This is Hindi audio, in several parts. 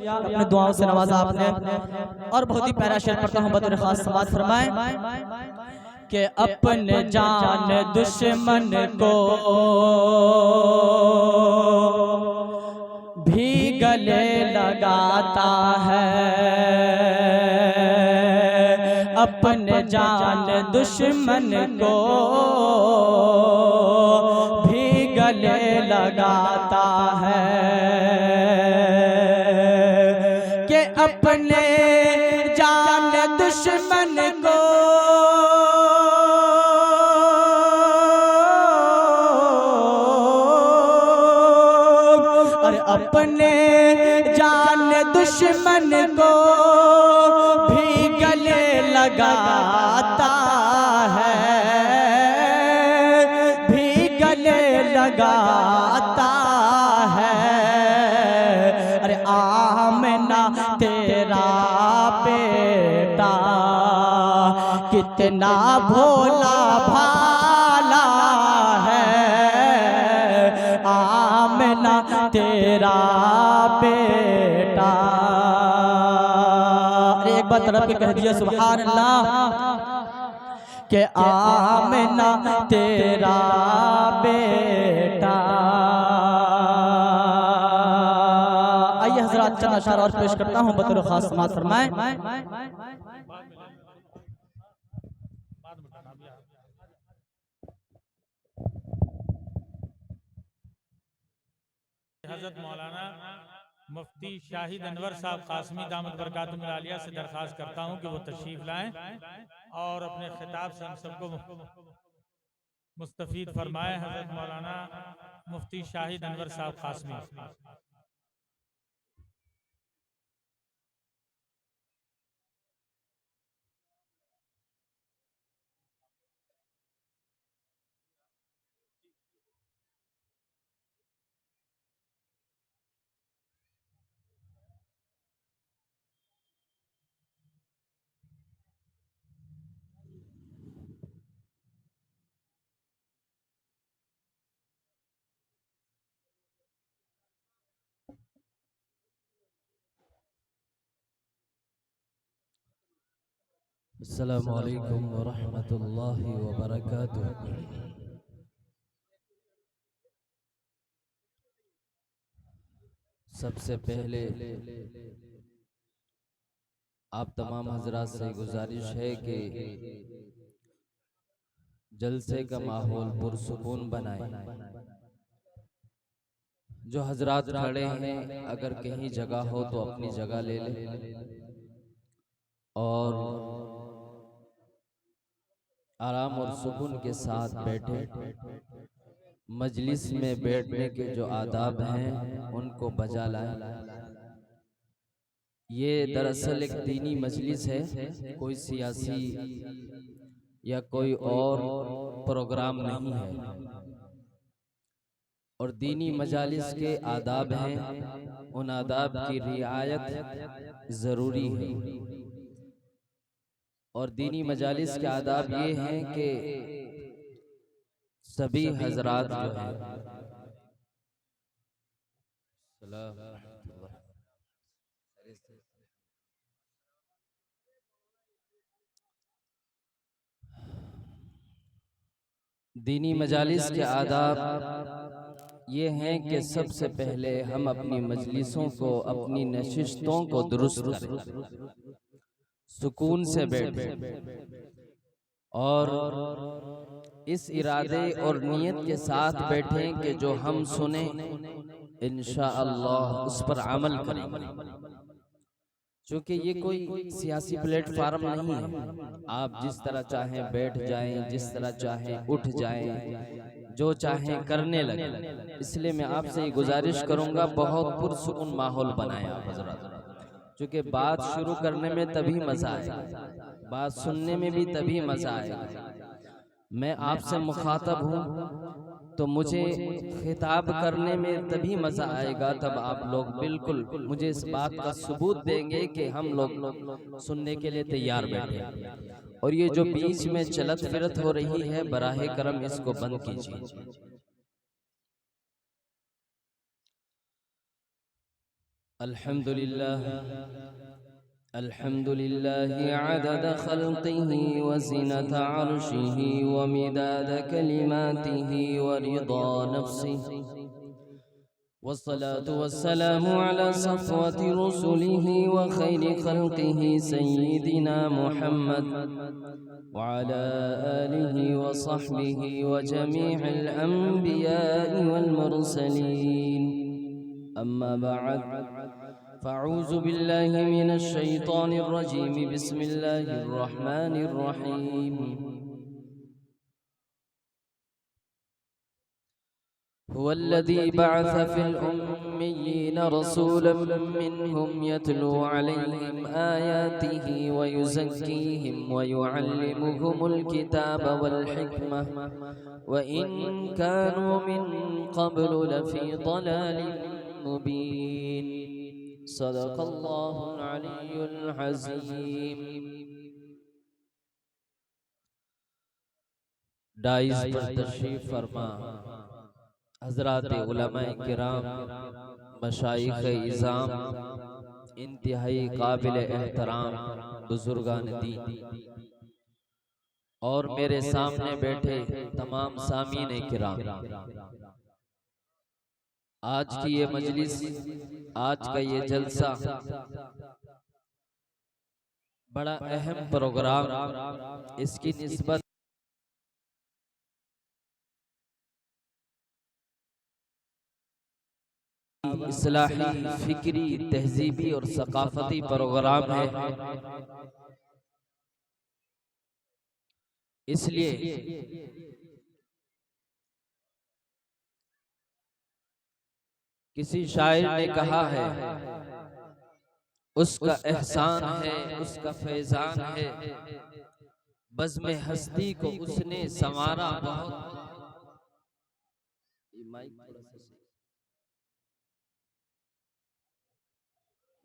अपने दुआओं से नवाजा आपने। और बहुत ही प्यारा शेर पढ़ता हूँ, बतौर खास समाज फरमाए कि अपने जान दुश्मन को भी गले लगाता है, अपने जान दुश्मन को भी गले लगाता है, कि अपने जान दुश्मन को अपने जान दुश्मन को भी गले लगाता है, भी गले लगाता है। अरे आमना तेरा बेटा कितना भोला भाला है, आमना तेरा बेटा। अरे एक बार तरफ के कह दिया सुभान अल्लाह, के आमना तेरा बेटा। आइए हजरात चंद अशआर और पेश करता हूँ, बतौर खास समाअत फरमाएं। हज़रत मौलाना मुफ्ती शाहिद अनवर साहब कासमी दामत बरकातुहुल आलिया से दरख्वास्त करता हूं कि वो तशरीफ लाएं और अपने खिताब से हम सबको मुस्तफीद फरमाएं। हज़रत मौलाना मुफ्ती शाहिद अनवर साहब कासमी। अस्सलामु अलैकुम व रहमतुल्लाहि व बरकातुहू। सबसे पहले आप तमाम हजरात से गुजारिश है कि जलसे का माहौल पुरसुकून बनाएं। जो हजरात खड़े हैं अगर कहीं जगह हो तो अपनी जगह ले लें और आराम और सुकून के साथ बैठे। मजलिस में बैठने के जो आदाब हैं उनको बजा लाएं। ये दरअसल एक दीनी मजलिस है, कोई सियासी या कोई और प्रोग्राम नहीं है। और दीनी मजालिस के आदाब हैं, उन आदाब की रियायत ज़रूरी है। और दीनी मजालिस के आदाब ये हैं कि सभी हजरात जो है दीनी मजालिस के आदाब ये हैं कि सबसे पहले हम अपनी मजलिसों को, अपनी नशिस्तों को दुरुस्त करें, सुकून से बैठें और इस इरादे और नियत के साथ बैठें कि जो हम सुने इंशाअल्लाह उस पर अमल करेंगे। क्योंकि ये कोई सियासी प्लेटफार्म नहीं है, आप जिस तरह चाहें बैठ जाएं, जिस तरह चाहें उठ जाएं, जो चाहें करने लगे। इसलिए मैं आपसे ये गुजारिश करूंगा बहुत पुरसुकून माहौल बनाएं आप हजरात, क्योंकि बात शुरू करने में तभी मजा आएगा, बात सुनने में भी तभी मजा आएगा। मैं आपसे मुखातब हूँ तो मुझे खिताब करने में तभी मजा आएगा, तब आप लोग बिल्कुल मुझे इस बात का सबूत देंगे कि हम लोग सुनने के लिए तैयार बैठे। और ये जो बीच में चलत फिरत हो रही है, बराहे करम इसको बंद कीजिए। अल्हम्दुलिल्लाह अल्हम्दुलिल्लाह अदद खल्क़िही व ज़ीनत अर्शिही व मिदाद कलिमातिही व रिदा नफ्सिही वस्सलातु वस्सलामु अला सफ़वति रुसुलिही व खैरि खल्क़िही सय्यिदिना मुहम्मद व अला आलिही व सहबिही व जमीइल अंबिया'i वल मुरसलीन। अम्मा बअद फ़अऊज़ु बिल्लाहि मिनश शैतानिर रजीम। बिस्मिल्लाहिर रहमानिर रहीम। हुवल्लज़ी बअस फ़िल उम्मिय्यीन रसूलन मिनहुम यत्लू अलैहिम आयातिही व युज़क्कीहिम व युअल्लिमुहुमुल किताब वल हिकमह व इन कानू मिन क़ब्लु लफ़ी ज़लालिम मुबीन। सदक़ल्लाहुल अलियुल अज़ीम। डाइस पर तशरीफ़ फरमा हज़रात उलमाए किराम, मशाइख़ इज़ाम, इंतहाई काबिल एहतराम बुजुर्गान दीन और मेरे सामने बैठे तमाम सामीने किराम, आज की ये मजलिस, आज का ये जलसा बड़ा अहम प्रोग्राम। इसकी निस्बत इस्लाही, फिक्री, तहजीबी और सकाफती प्रोग्राम है। इसलिए किसी शायर ने कहा है, उसका एहसान है, उसका फैजान है, बज़्म हस्ती को उसने संवारा बहुत।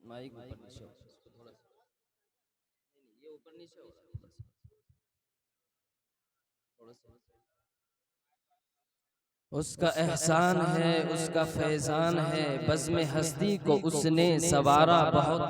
माइक ऊपर नीचे हो, थोड़ा सा ये ऊपर नीचे हो, थोड़ा सा। उसका एहसान है, उसका फैजान है, बज़्म हस्ती को उसने संवारा बहुत।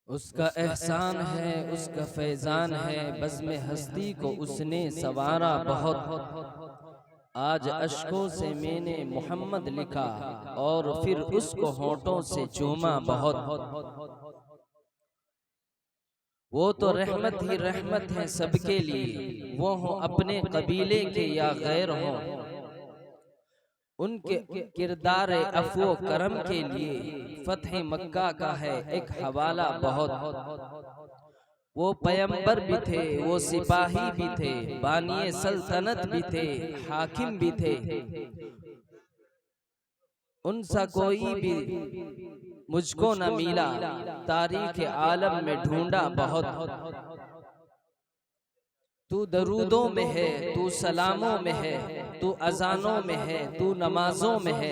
उसका एहसान है, उसका फैजान है, बज़्म हस्ती को उसने संवारा बहुत। आज अश्कों से मैंने मोहम्मद लिखा और फिर उसको होठों से चूमा बहुत। वो तो रहमत ही रहमत है सबके लिए, वो हो अपने कबीले के या गैर हो। उनके किरदार अफ़्व करम के लिए फ़तह मक्का का है एक हवाला बहुत। वो पैगंबर भी थे, वो सिपाही भी थे, बानिए सल्तनत भी थे, हाकिम भी थे। उनसा कोई भी मुझको न मिला, तारीख़ आलम में ढूंढा बहुत। तू दरूदों में है, तू सलामों में है, तू अजानों में है, तू नमाजों में है,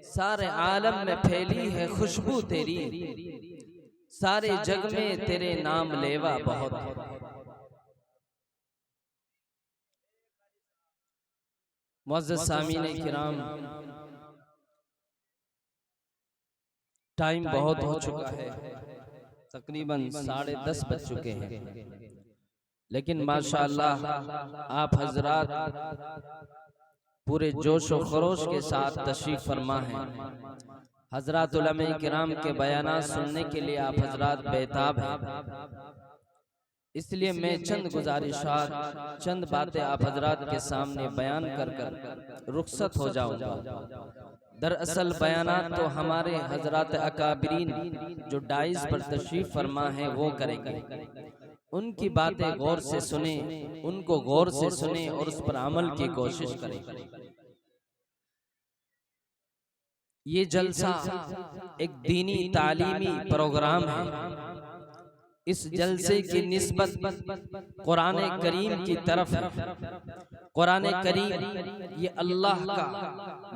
सारे आलम में फैली है खुशबू तेरी, सारे जग में तेरे नाम लेवा बहुत। मुअज़्ज़ज़ सामीने किराम, टाइम बहुत हो चुका है, तकरीबन 10:30 बज चुके हैं। लेकिन माशाअल्लाह आप हजरात पूरे जोश और खरोश के साथ तशरीफ फरमा हैं। हजरात उलमा किराम के बयानात सुनने के लिए आप हजरात बेताब हैं। इसलिए मैं चंद गुजारिशात, चंद बातें आप हजरात के सामने बयान कर रुखसत हो जाऊंगा। दरअसल बयानात तो हमारे हजरात अकाबरीन जो डाइस पर तशरीफ फरमा है वो करेंगे। उनकी बातें गौर से सुने, उनको गौर से सुने और उस पर अमल की कोशिश करें। ये जलसा एक दीनी तालीमी प्रोग्राम है। इस जलसे की निस्बत कुरान करीम की तरफ है। कुरान करीम ये अल्लाह का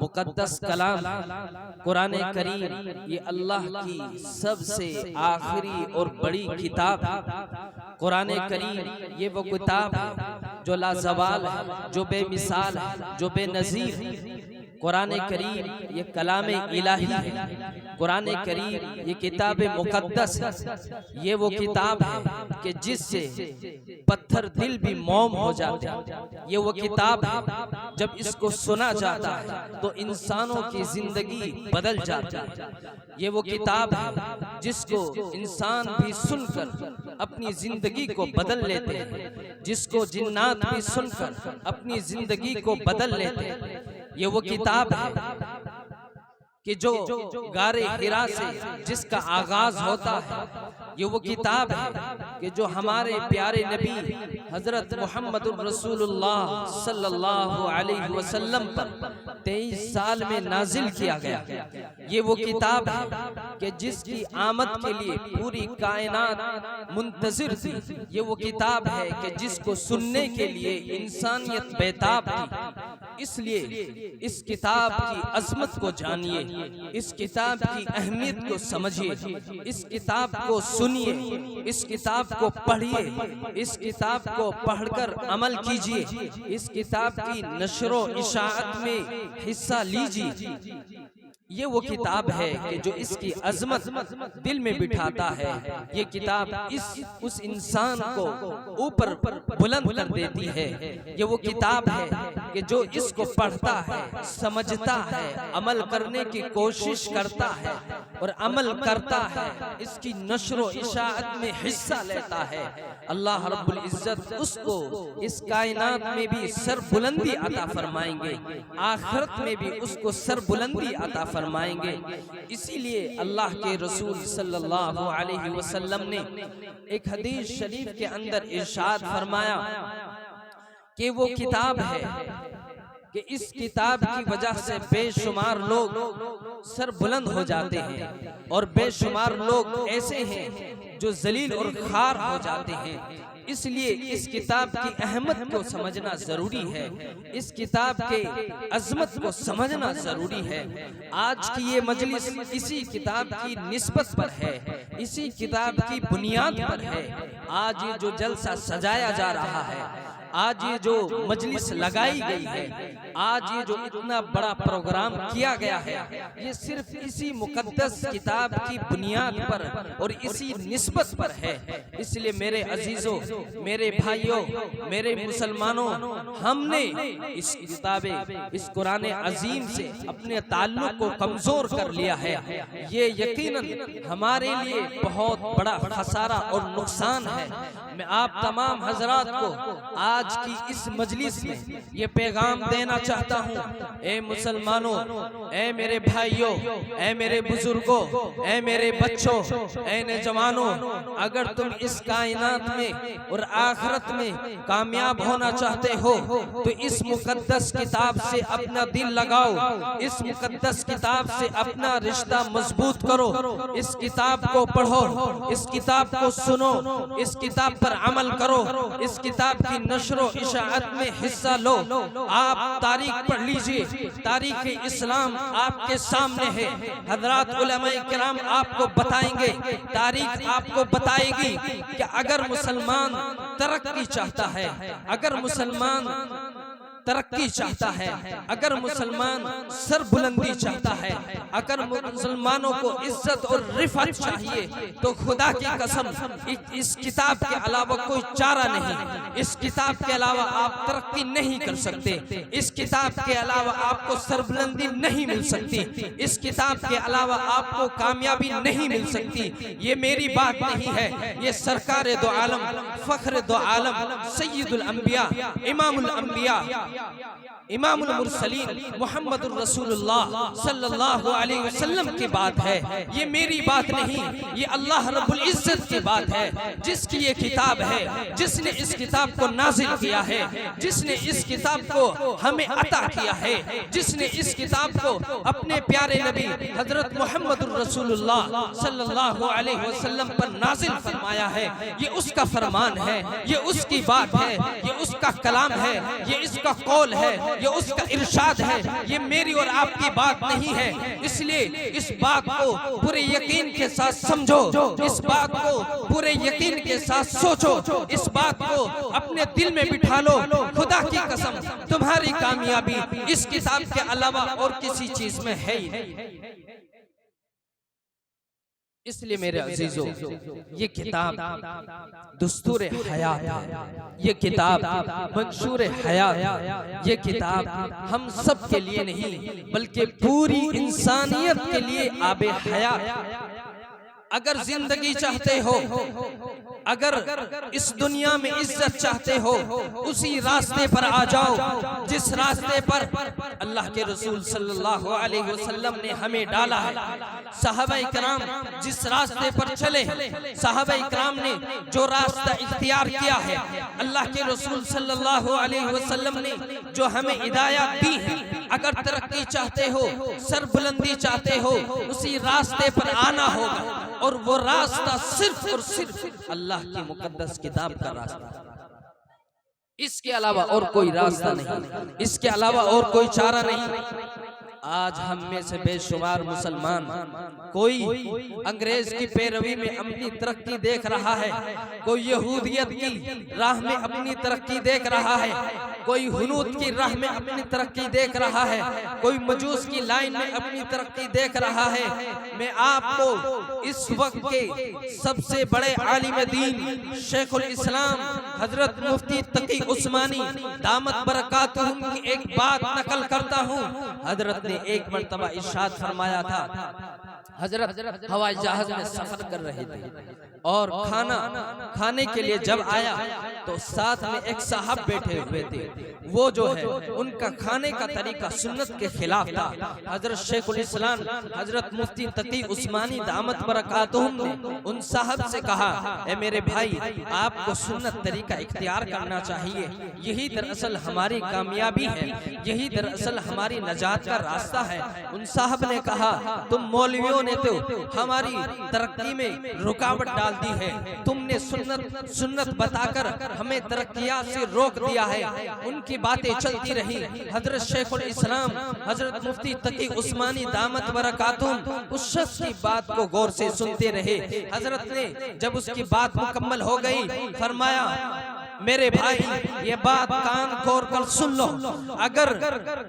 मुकद्दस कलाम है। कुरान करीम ये अल्लाह की सबसे आखिरी और बड़ी किताब है। कुरान करीम ये वो किताब है जो लाजवाल है, जो बेमिसाल है, जो बेनज़ीर है। कुरान करीम ये कलाम इलाही है। कुरान करीम ये किताब मुकद्दस है। ये वो किताब है कि जिससे पत्थर दिल भी मौम हो जाते हैं। ये वो किताब है जब इसको सुना जाता है तो इंसानों की जिंदगी बदल जाती है। ये वो किताब है जिसको इंसान भी सुनकर अपनी जिंदगी को बदल लेते हैं, जिसको जिन्नात भी सुनकर अपनी जिंदगी को बदल लेते हैं। ये वो किताब है कि जो गारे हिरा से जिसका आगाज होता है। ये वो किताब है कि जो हमारे प्यारे नबी हजरत मोहम्मद रसूलुल्लाह सल्लल्लाहु अलैहि वसल्लम पर 23 साल में नाजिल किया गया। ये वो किताब है कि जिसकी आमद के लिए पूरी कायनात मुंतजिर थी। ये वो किताब है कि जिसको सुनने के लिए इंसानियत बेताब थी। इसलिए इस किताब की अजमत को जानिए, इस किताब की अहमियत को समझिए, इस किताब को सुनिए, इस किताब को पढ़िए, इस किताब को पढ़कर अमल कीजिए, इस किताब की नशरो इशाअत में हिस्सा लीजिए। ये वो किताब है कि जो इसकी अजमत दिल में बिठाता है। ये किताब उस इंसान को ऊपर बुलंद कर देती है। ये वो किताब है कि जो इसको पढ़ता है, समझता है, अमल करने की कोशिश करता है और अमल करता है, इसकी नशरो इशाअत में हिस्सा लेता है। अल्लाह रब्बुल इज्जत उसको इस कायनात में भी सरबुलंदी अता फरमाएंगे, आखिरत में भी उसको सरबुलंदी अता फरमाएंगे। इसीलिए अल्लाह के रसूल सल्लल्लाहु अलैहि वसल्लम ने एक हदीस शरीफ के अंदर इरशाद फरमाया कि वो किताब है कि इस किताब की वजह से बेशुमार लोग सर बुलंद हो जाते हैं और बेशुमार लोग ऐसे हैं जो जलील और खार हो जाते हैं। इसलिए इस किताब की अहमियत को समझना जरूरी है, इस किताब के अजमत को समझना जरूरी है। आज की ये मजलिस इसी किताब की निस्बत पर है, इसी किताब की बुनियाद पर है। आज ये जो जलसा सजाया जा रहा है, आज ये जो मजलिस लगाई गई है, आज ये जो इतना बड़ा प्रोग्राम किया गया है, ये सिर्फ इसी मुकद्दस किताब की बुनियाद पर और इसी निस्बत पर है। इसलिए मेरे अजीजों, मेरे भाइयों, मेरे मुसलमानों, हमने इस किताबे, इस कुरान अजीम से अपने ताल्लुक को कमजोर कर लिया है। ये यकीनन हमारे लिए बहुत बड़ा खसारा और नुकसान है। मैं आप तमाम हजरात को आज की इस मजलिस में ये पैगाम देना चाहता हूँ, ए मुसलमानों, ए मेरे भाइयों, ए मेरे बुजुर्गों, ए मेरे बच्चों, ए नौजवानों, अगर तुम इस कायनात में और आखिरत में कामयाब होना चाहते हो तो इस मुकद्दस किताब से अपना दिल लगाओ, इस मुकद्दस किताब से अपना रिश्ता मजबूत करो, इस किताब को पढ़ो, इस किताब को सुनो, इस किताब पर अमल करो, इस किताब की नशरो इशाअत में हिस्सा लो। आप तारीख पढ़ लीजिए, तारीख इस्लाम आपके सामने है। हजरात उलमाए किराम आपको बताएंगे, तारीख आपको बताएगी कि अगर मुसलमान तरक्की चाहता है, अगर मुसलमान तरक्की चाहता है, अगर मुसलमान सरबुलंदी चाहता है, अगर मुसलमानों को इज्जत और रिफत चाहिए, तो खुदा की कसम इस किताब के अलावा कोई चारा नहीं। इस किताब के अलावा आप तरक्की नहीं कर सकते, इस किताब के अलावा आपको सरबुलंदी नहीं मिल सकती, इस किताब के अलावा आपको कामयाबी नहीं मिल सकती। ये मेरी बात नहीं है, ये सरकार दो आलम, फख्र दो आलम, सैयदुल अंबिया, इमामुल अंबिया, इमामुल मुरसलीन मुहम्मदुर रसूलुल्लाह सल्लल्लाहु अलैहि वसल्लम की बात है। ये मेरी बात नहीं, ये अल्लाह रब्बुल इज्जत की बात है, जिसकी ये किताब है, जिसने इस किताब को नाजिल किया है, जिसने इस किताब को हमें अता किया है, जिसने इस किताब को अपने प्यारे नबी हजरत मुहम्मदुर रसूलुल्लाह सल्लल्लाहु अलैहि वसल्लम पर नाजिल फरमाया है। ये उसका फरमान है, ये उसकी बात है, ये उसका कलाम है, ये इसका कौल है, ये उसका इरशाद है। ये मेरी और आपकी बात नहीं है। इसलिए इस बात को पूरे यकीन के साथ समझो, इस बात को पूरे यकीन के साथ सोचो, इस बात को अपने दिल में बिठा लो। खुदा की कसम तुम्हारी कामयाबी इस किताब के अलावा और किसी चीज में है ही नहीं। इसलिए मेरे अजीजों, ये किताब दुस्तूर हयात है, ये किताब मंशूर हयात, ये किताब हम सब के लिए नहीं बल्कि पूरी इंसानियत के लिए आबे हयात। अगर जिंदगी चाहते हो, अगर इस दुनिया में इज्जत चाहते हो, उसी रास्ते पर आ जाओ जिस रास्ते पर अल्लाह के रसूल सल्लल्लाहु अलैहि वसल्लम ने हमें डाला है। सहाबाए किराम जिस रास्ते पर चले, सहाबाए किराम ने जो रास्ता इख्तियार किया है, अल्लाह के रसूल सल्लल्लाहु अलैहि वसल्लम ने जो हमें हिदायत दी है, अगर तरक्की चाहते हो, सरबुलंदी चाहते हो, उसी रास्ते पर आना होगा। और वो रास्ता सिर्फ और सिर्फ अल्लाह की मुकद्दस किताब का रास्ता, इसके अलावा और कोई रास्ता नहीं, इसके अलावा और कोई चारा नहीं। आज हम में से बेशुमार मुसलमान कोई अंग्रेज की पैरवी में अपनी तरक्की देख रहा है, कोई यहूदियत की राह में अपनी तरक्की देख रहा है, कोई हुनूत की राह में अपनी तरक्की देख रहा है, कोई मजूस की लाइन में अपनी तरक्की देख रहा है। मैं आपको इस वक्त के सबसे बड़े आलिम दीन शेखुल इस्लाम हजरत मुफ्ती तकी उस्मानी दामत बरकातुहुम की एक बात नकल करता हूँ। हजरत ने एक मर्तबा इरशाद फरमाया था, हजरत हवाई जहाज में सफर कर रहे थे और खाना खाने के लिए जब आया तो साथ में एक साहब बैठे हुए थे। वो जो है उनका खाने का तरीका सुन्नत के खिलाफ था। हजरत शेखुल इस्लाम हजरत मुफ्ती तकी उस्मानी दामत बरकातुहुम ने उन साहब से कहा, ए मेरे भाई, आपको सुन्नत तरीका इख्तियार करना चाहिए, यही दरअसल हमारी कामयाबी है, यही दरअसल हमारी नजात का रास्ता है। उन साहब ने कहा, तुम मौलवियों ने तो हमारी तरक्की में रुकावट डाल दी है, तुमने सुन्नत बताकर हमें तरक्कियात से रोक दिया है। उनकी बातें चलती रही। हजरत शेखुल इस्लाम हजरत मुफ्ती तकी उस्मानी दामत बरकातुहुम उस शख्स की बात को गौर से सुनते रहे। हजरत ने जब उसकी बात मुकम्मल हो गई, फरमाया, मेरे भाई, ये बात कान खोल कर सुन लो। अगर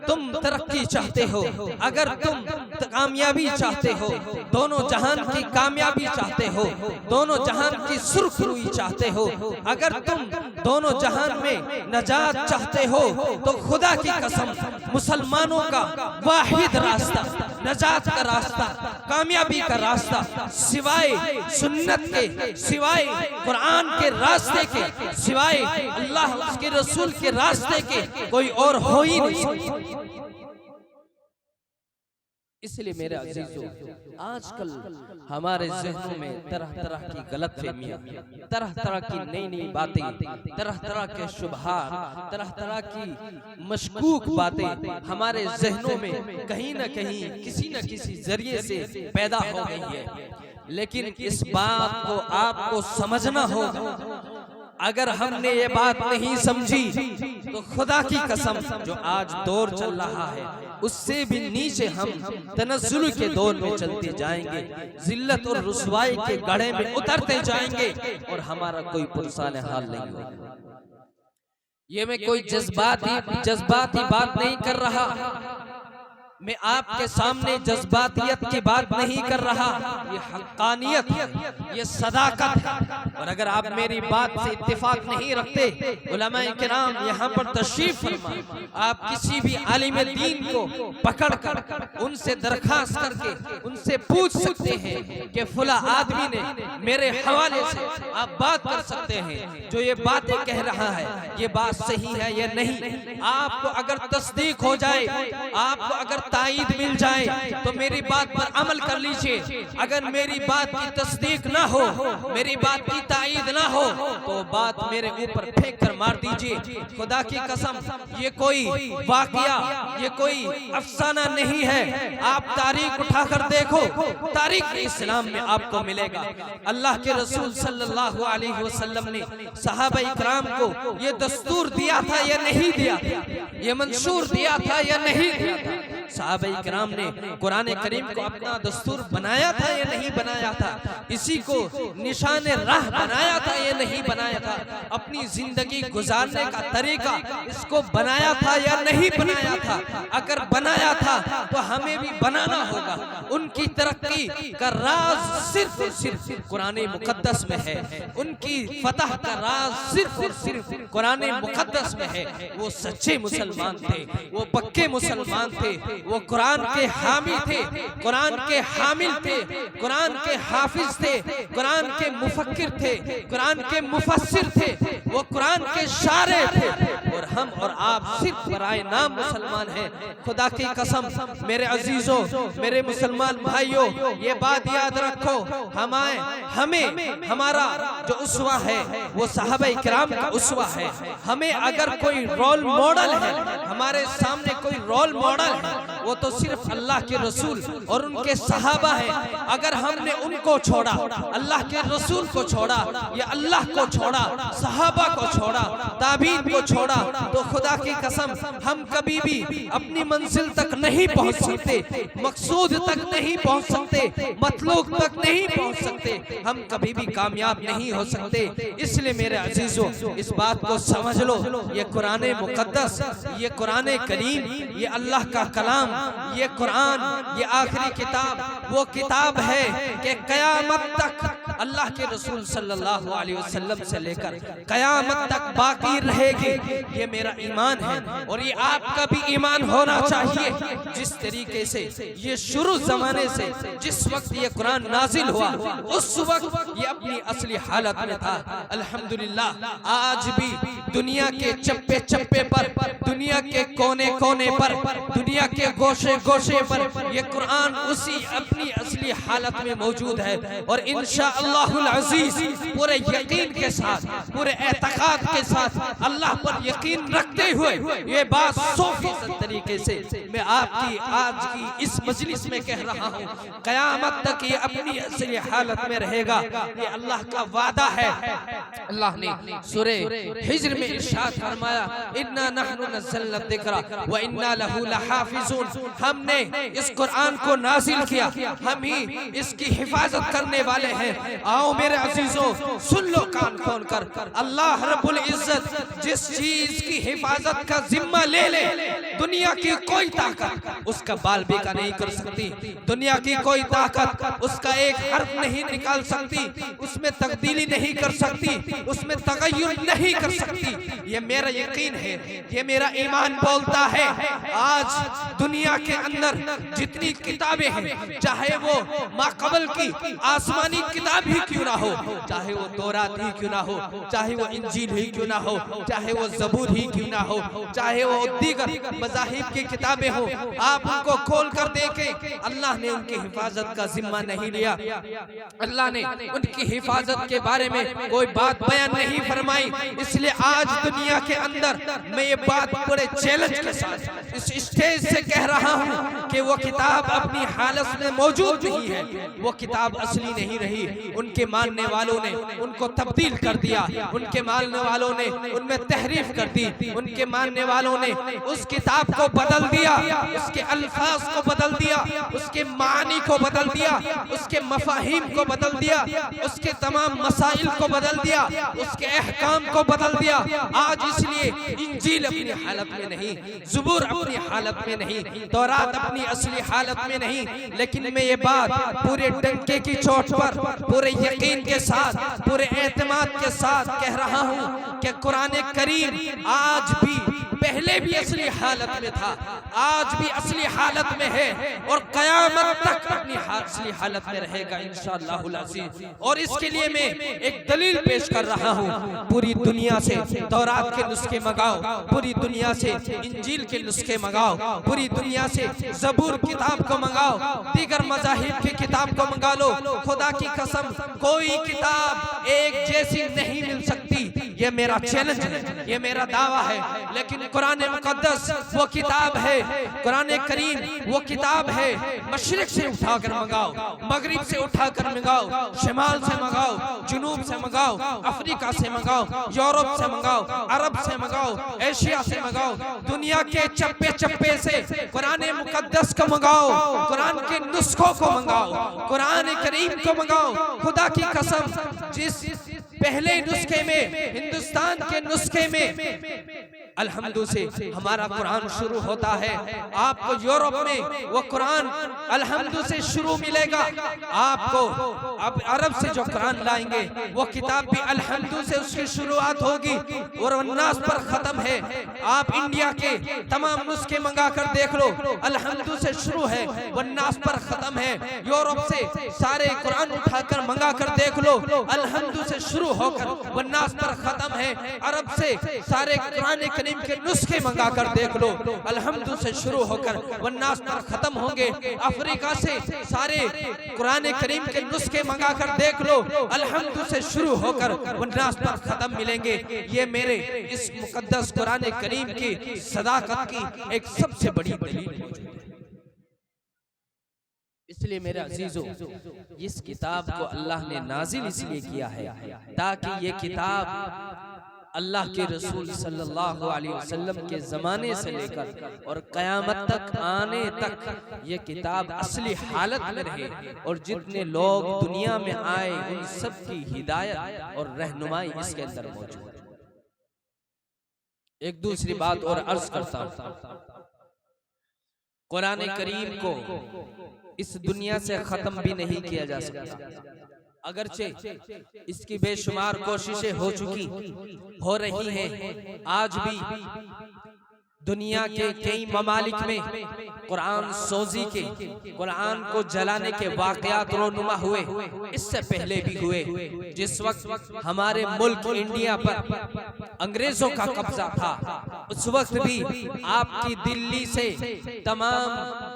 तुम तरक्की चाहते हो, अगर तुम कामयाबी चाहते हो, दोनों जहान की कामयाबी चाहते हो, दोनों जहान की सुरखरुई चाहते हो, अगर तुम दोनों जहान में नजात चाहते हो, तो खुदा की कसम मुसलमानों का वाहिद रास्ता, नजात का रास्ता, कामयाबी का रास्ता सिवाय सुन्नत के, सिवाय कुरान के रास्ते के, सिवाय अल्लाह उसके रसूल के रास्ते के कोई और हो ही नहीं। इसलिए मेरे अजीजों, आजकल हमारे ज़हनों में तरह तरह की गलतफहमियां, तरह तरह की नई नई बातें, तरह तरह के शुबहात, तरह तरह की मशकूक बातें हमारे ज़हनों में कहीं न कहीं किसी न किसी जरिए से पैदा हो गई है। लेकिन इस बात को आपको समझना होगा। अगर हमने ये बात नहीं समझी तो खुदा की कसम जो आज दौर चल रहा है उससे भी नीचे हम तनज़्ज़ुल के दौर में चलते जाएंगे, जिल्लत और रुसवाई के गड्ढे में उतरते जाएंगे और हमारा कोई पुरसाने हाल नहीं होगा। ये मैं कोई जज्बाती बात नहीं कर रहा, मैं आपके सामने जज्बातियत की बात नहीं कर रहा, ये हक्कानियत है, ये सदाकत है। और अगर आप मेरी बात से इत्तेफाक नहीं रखते, उलमाए किराम यहाँ पर तशरीफ फरमा, आप किसी भी आलिम दीन को पकड़ कर उनसे दरखास्त करके उनसे पूछ सकते हैं कि फला आदमी ने मेरे हवाले से आप बात कर सकते हैं, जो ये बातें कह रहा है ये बात सही है या नहीं। आपको अगर तस्दीक हो जाए, आपको अगर ताईद मिल जाए तो मेरी बात पर अमल कर लीजिए। अगर मेरी बात की तस्दीक ना हो, मेरी बात की ताईद ना हो, तो बात मेरे ऊपर फेंक कर मार दीजिए। खुदा की कसम, ये कोई वाकया, ये कोई अफसाना नहीं है। आप तारीख उठाकर देखो, तारीख इस्लाम में आपको मिलेगा। अल्लाह के रसूल सल्लल्लाहु अलैहि वसल्लम ने सहाबा इकराम को ये दस्तूर दिया था या नहीं दिया था, ये मंशूर दिया था या नहीं दिया था। सहाबा इकराम ने कुरान करीम को अपना दस्तूर बनाया था या नहीं बनाया था, इसी को निशान राह बनाया था या नहीं बनाया था, अपनी जिंदगी गुजारने का तरीका इसको बनाया था या नहीं बनाया था। अगर बनाया था तो हमें भी बनाना होगा। उनकी तरक्की का राज सिर्फ और सिर्फ कुरान मुकद्दस में है, उनकी फतह का राज सिर्फ और सिर्फ कुरान मुकद्दस में है। वो सच्चे मुसलमान थे, वो पक्के मुसलमान थे, वो कुरान के हामी थे, कुरान के हामिल थे, कुरान के हाफिज थे, कुरान के मुफक्किर थे, कुरान के मुफस्सिर थे, वो कुरान के शारे थे। और हम और आप सिर्फ बराए नाम मुसलमान हैं। खुदा की कसम मेरे अजीजों, मेरे मुसलमान भाइयों, ये बात याद रखो, हमें हमारा जो उसवा है वो सहाबा इकराम का उसवा है। हमें अगर कोई रोल मॉडल है, हमारे सामने कोई रोल मॉडल है, वो तो सिर्फ अल्लाह के रसूल और उनके सहाबा है। अगर हमने उनको छोड़ा, अल्लाह के रसूल को छोड़ा या अल्लाह को छोड़ा, सहाबा को छोड़ा, ताबीन को छोड़ा, तो खुदा की कसम हम कभी भी अपनी मंजिल तक नहीं पहुंच सकते, मकसूद तक नहीं पहुंच सकते, मतलूब तक नहीं पहुंच सकते, हम कभी भी कामयाब नहीं हो सकते। इसलिए मेरे अजीजों, इस बात को समझ लो, ये कुरान मुकद्दस, ये कुरान करीम, ये अल्लाह का कलाम, ये कुरान, ये आखिरी किताब, वो किताब है कि कयामत तक अल्लाह के रसूल सल्लल्लाहु अलैहि वसल्लम से लेकर कयामत तक बाकी रहेगी। ये मेरा ईमान है और ये आपका भी ईमान होना चाहिए। जिस तरीके से ये शुरू जमाने से जिस वक्त ये कुरान नाजिल हुआ, उस वक्त ये अपनी असली हालत में था। अल्हम्दुलिल्लाह आज भी दुनिया के चप्पे चप्पे पर, दुनिया के कोने कोने पर, दुनिया के गोशे गोशे पर ये कुरान उसी अपनी असली हालत में मौजूद है। और इंशाअल्लाहुल अजीज पूरे यकीन के साथ, पूरे एतकाद के साथ, अल्लाह पर यकीन रखते हुए ये बात 100% तरीके से मैं आपकी आज की इस मजलिस में कह रहा हूँ, कयामत तक ये अपनी असली हालत में रहेगा। ये अल्लाह का वादा है। अल्लाह ने सूरे हिज्र में इरशाद फरमाया, इन्ना नहनु नज़्ज़लना ज़िक्रा व इन्ना लहू लहाफ़िज़ून। हमने इस कुरान को नाजिल किया, हम ही इसकी हिफाजत करने वाले हैं। आओ मेरे अजीजों, सुन लो कान खोल कर, अल्लाह रब्बुल इज्जत जिस चीज की हिफाजत का जिम्मा ले ले, दुनिया की कोई ताकत उसका बाल बेका नहीं कर सकती, दुनिया की कोई ताकत उसका एक हर्फ नहीं निकाल सकती, उसमें तब्दीली नहीं कर सकती, उसमें तगय्युर नहीं कर सकती। ये मेरा यकीन है, ये मेरा ईमान बोलता है। आज दुनिया के अंदर जितनी किताबें हैं, चाहे वो माक़बल की आसमानी किताब ही क्यों ना हो, चाहे वो तौरात ही क्यों ना हो, चाहे वो इंजील ही क्यों ना हो, चाहे वो ज़बूर ही क्यों ना हो, चाहे वो दीगर मज़ाहिब की किताबें हो, आप उनको खोल कर देखें, अल्लाह ने उनकी हिफाजत का जिम्मा नहीं लिया। अल्लाह ने उनकी हिफाजत के बारे में कोई बात बयान नहीं फरमाई। इसलिए आज दुनिया के अंदर मैं ये बात बड़े चैलेंज के साथ इस स्टेज से कह रहा हूँ कि वो किताब अपनी हालत में मौजूद नहीं है, वो किताब असली नहीं रही, उनके मानने वालों ने उनको तब्दील कर दिया, उनके मानने वालों ने उनमें तहरीफ कर दी, उनके मानने वालों ने उस किताब को बदल दिया, उसके अल्फाज को बदल दिया, उसके मानी को बदल दिया, उसके मफाहिम को बदल दिया, उसके तमाम मसाइल को बदल दिया, उसके अहकाम को बदल दिया। आज इसलिए इंजील अपनी हालत में नहीं, ज़बूर अपनी हालत में नहीं, तौरात अपनी असली हालत में नहीं, लेकिन मैं ये बात पूरे डंके की चोट पर, पूरे यकीन के साथ, पूरे एतमाद के साथ कह रहा हूँ कि कुरान करीम आज भी पहले भी असली हालत में था, आज भी असली हालत में है और कयामत तक अपनी असली हालत में रहेगा इंशाअल्लाहुल अज़ीज़। और इसके लिए मैं एक दलील पेश कर रहा हूँ, पूरी दुनिया से तौरात के नुस्खे मंगाओ, पूरी दुनिया से इंजील के नुस्खे मंगाओ, पूरी दुनिया से ज़बूर किताब को मंगाओ, दीगर मज़ाहिब की किताब को मंगा लो। खुदा की कसम कोई किताब एक जैसी नहीं मिल सकती, ये मेरा चैलेंज है, ये मेरा दावा है। लेकिन कुरान मुकद्दस वो किताब है, कुरान करीम वो किताब है, मशरिक से उठाकर मंगाओ, मगरिब से उठाकर मंगाओ, शिमाल से मंगाओ, जुनूब से मंगाओ, अफ्रीका से मंगाओ, यूरोप से मंगाओ, अरब से मंगाओ, एशिया से मंगाओ, दुनिया के चप्पे चप्पे से कुरान मुकद्दस को मंगाओ, कुरान के नुस्खों को मंगाओ, कुरान करीम को मंगाओ। खुदा की कसम जिस पहले नुस्खे में, हिंदुस्तान के नुस्खे में अल्हम्दु से हमारा कुरान शुरू होता है, आपको यूरोप में वो कुरान अल्हम्दु से शुरू मिलेगा, आपको अब अरब से जो कुरान लाएंगे वो किताब भी अल्हम्दु से उसकी शुरुआत होगी और वन्नास पर खत्म है। आप इंडिया के तमाम नुस्खे मंगा कर देख लो, अल्हम्दु से शुरू है, वन्नास पर खत्म है। यूरोप से सारे कुरान उठाकर मंगा कर देख लो, अल्हम्दु से शुरू होकर वन्नास पर खत्म है। अरब से सारे कुरान करीम के नुस्खे मंगा कर देख लो, अल्हम्दु से शुरू होकर वन्नास पर खत्म होंगे। अफ्रीका से सारे कुरान करीम के नुस्खे मंगा कर देख लो, अल्हम्दु से शुरू होकर वन्नास पर खत्म मिलेंगे। ये मेरे इस मुकद्दस कुरान करीम की सदाकत की एक सबसे बड़ी दलील है। इसलिए मेरे अजीजों, इस किताब को अल्लाह ने नाजिल इसलिए किया है ताकि ये किताब अल्लाह के रसूल सल्लल्लाहु अलैहि वसल्लम के ज़माने से लेकर और क़यामत तक आने तक ये किताब असली हालत में रहे और जितने लोग दुनिया में आए उन सब की हिदायत और रहनुमाई इसके अंदर मौजूद है। एक दूसरी बात और अर्ज करता हूँ, कुरान करीम को इस दुनिया से खत्म भी नहीं किया जा सकता, अगरचे इसकी बेशुमार कोशिशें हो चुकी, हो रही हैं। आज भी दुनिया के कई ममालिक में कुरान सोजी के, कुरान को जलाने के वाकयात रोनुमा हुए, इससे पहले भी हुए। जिस वक्त हमारे मुल्क इंडिया पर अंग्रेजों का कब्जा था, उस वक्त भी आपकी दिल्ली से तमाम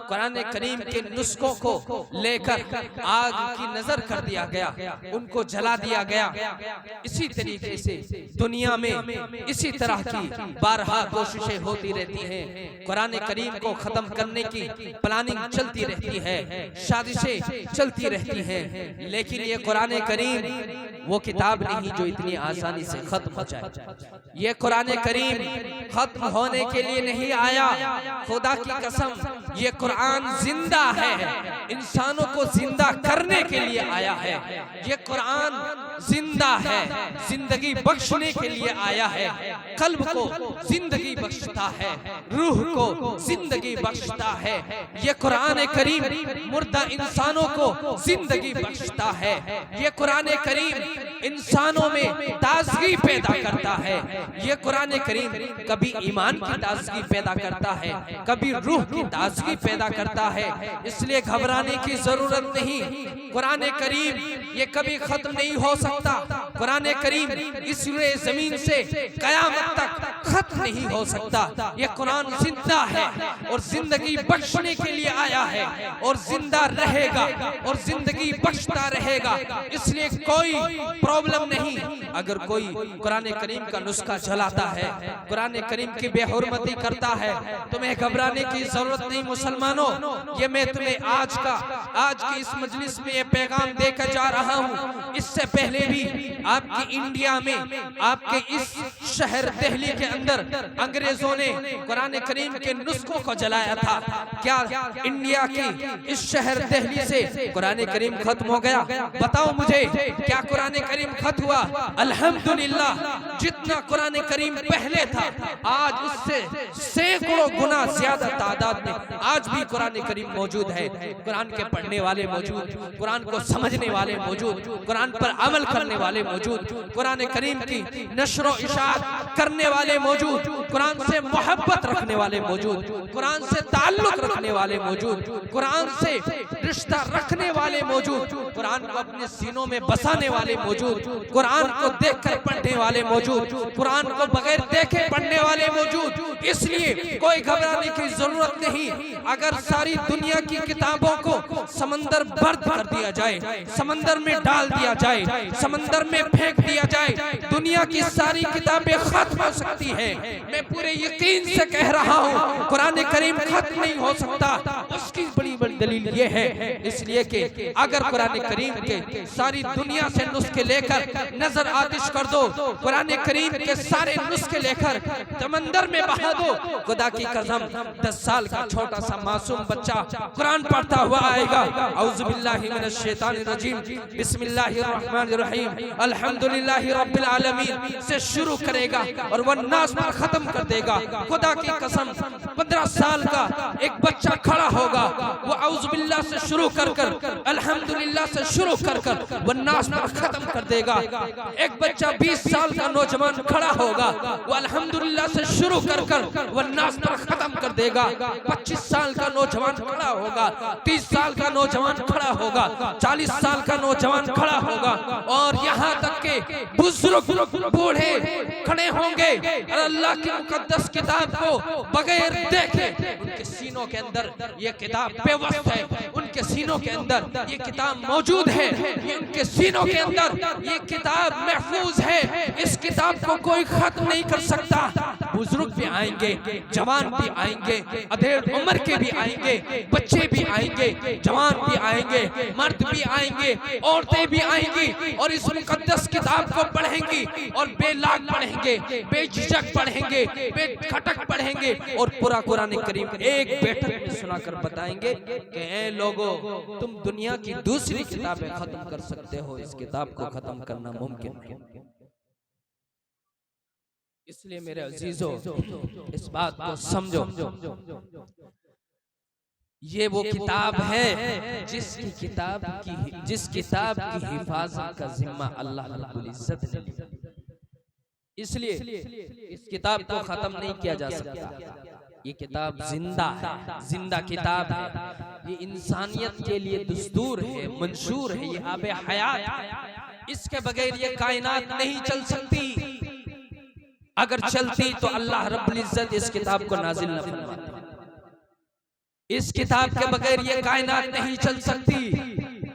कुरान करीम के नुस्खों को लेकर आग की नजर कर दिया गया, उनको जला दिया गया। इसी तरीके से दुनिया में इसी तरह की बारहा कोशिशें होती रहती हैं, कुरान करीम को खत्म करने की प्लानिंग चलती रहती है, साजिशें चलती रहती हैं। लेकिन ये कुरान करीम वो किताब नहीं जो इतनी आसानी से खत्म हो जाए। ये कुरान करीम खत्म होने के लिए नहीं आया, खुदा की कसम ये कुरान जिंदा है, इंसानों को जिंदा करने के लिए आया है। ये कुरान जिंदा है, जिंदगी बख्शने के लिए आया है, कल्ब को जिंदगी बख्शता है, रूह को जिंदगी बख्शता है। ये कुरान करीम मुर्दा इंसानों को जिंदगी बख्शता है। ये कुरान करीम इंसानों में ताजगी पैदा करता है। ये कुरान करीम कभी ईमान की ताजगी पैदा करता है, कभी रूह की ताजगी पैदा करता है। इसलिए घबराने की जरूरत नहीं। कुरान करीम ये कभी खत्म नहीं हो सकता। कुरान करीम इस जमीन से कयामत तक खत्म नहीं हो सकता। ये कुरान जिंदा है और जिंदगी बख्शने के लिए आया है और जिंदा रहेगा और जिंदगी बख्शता रहेगा। इसलिए कोई प्रॉब्लम नहीं अगर कोई कुरान करीम का नुस्खा चलाता है, कुरान करीम की बेहुरमती करता है, तुम्हें घबराने की जरूरत नहीं मुसलमानों। ये मैं तुम्हें आज का आज की इस मजलिस में ये पैगाम देकर जा रहा हूँ। इससे पहले भी आपकी इंडिया में, आपके इस शहर दिल्ली के अंदर अंग्रेजों ने कुरान करीम के नुस्खों को जलाया था। क्या इंडिया की इस शहर दिल्ली से कुरान करीम खत्म हो गया? बताओ मुझे, क्या कुरान करीम खत्म हुआ? अल्हम्दुलिल्लाह, जितना कुरान करीम पहले था आज उससे सैकड़ों गुना ज्यादा तादाद में आज भी कुरान करीम मौजूद है। कुरान के पढ़ने वाले मौजूद, कुरान को समझने वाले मौजूद, कुरान पर अमल करने वाले मौजूद, कुरान करीम की नशर व इशाअत करने वाले मौजूद, कुरान से मोहब्बत रखने वाले मौजूद, कुरान से ताल्लुक रखने वाले मौजूद, कुरान से रिश्ता रखने वाले मौजूद, कुरान को अपने सीनों में बसाने वाले मौजूद, कुरान को देखकर पढ़ने वाले मौजूद, कुरान को बगैर देखे पढ़ने वाले मौजूद। इसलिए कोई घबराने की जरूरत नहीं। अगर सारी दुनिया की किताबों को समंदर बर्द कर दिया जाए, समंदर में डाल दिया जाए, समंदर में फेंक दिया जाए, दुनिया की सारी किताबें खत्म हो सकती है। मैं पूरे यकीन से कह रहा हूँ कुरान करीम खत्म नहीं हो सकता। उसकी बड़ी बड़ी दलील ये है, इसलिए कि अगर कुरान करीम के सारी दुनिया से नुस्खे लेकर नजर आतिश कर दो, कुरान करीम के सारे नुस्खे लेकर समंदर में बहा दो, खुदा की कसम 10 साल का छोटा सा मासूम बच्चा कुरान पढ़ता हुआ आएगा। औज़ु बिल्लाहि मिनश शैतानिर रजीम, बिस्मिल्लाहिर रहमानिर रहीम, अल्हम्दुलिल्लाहि रब्बिल आलमीन से शुरू करेगा और वन्नास पर खत्म कर देगा। खुदा की कसम 15 साल का एक बच्चा खड़ा होगा, वो औज़ु बिल्लाह से शुरू कर अल्हम्दुलिल्लाह से शुरू कर वन्नास पर खत्म कर देगा। एक बच्चा 20 साल का नौजवान खड़ा होगा, वो अल्हम्दुलिल्लाह से शुरू कर वन्नास पर खत्म कर देगा। 25 साल का नौजवान खड़ा होगा, 30 साल का नौजवान खड़ा होगा, 40 साल का नौजवान खड़ा होगा और यहाँ तक के बुजुर्ग बूढ़े खड़े होंगे और अल्लाह की मुकद्दस किताब को बगैर देखे, उनके सीनों के अंदर ये किताब बेवस्त है, उनके सीनों के अंदर ये किताब मौजूद है, ये उनके सीनों के अंदर ये किताब महफूज है। इस किताब को कोई खत्म नहीं कर सकता। बुजुर्ग भी आएंगे, जवान भी आएंगे, अधेड़ उम्र के भी आएंगे, बच्चे भी आएंगे, जवान भी आएंगे, मर्द भी आएंगे, औरतें भी आएंगी और इस मुकद्दस किताब को पढ़ेंगी और बेलाग पढ़ेंगे, बेझिझक पढ़ेंगे, बेखटक पढ़ेंगे और पूरा कुरान करीम एक बैठक में सुनाकर बताएंगे कि ऐ लोगों, तुम दुनिया की दूसरी किताबें खत्म कर सकते हो, इस किताब को खत्म करना मुमकिन है। इसलिए मेरे अजीजों, इस बात को समझो, ये वो किताब है जिस किताब की हिफाजत का जिम्मा अल्लाह रब्बुल इज्जत ने लिया। इसलिए इस किताब को खत्म नहीं किया जा सकता। ये किताब जिंदा है, जिंदा किताब है। ये इंसानियत के लिए दस्तूर है, मंशूर है, ये आबे हयात है। इसके बगैर ये कायनात नहीं चल सकती। अगर चलती तो अल्लाह रब्बुल इज्जत इस किताब को नाजिल न फरमाता। इस किताब के बगैर ये कायनात नहीं चल सकती।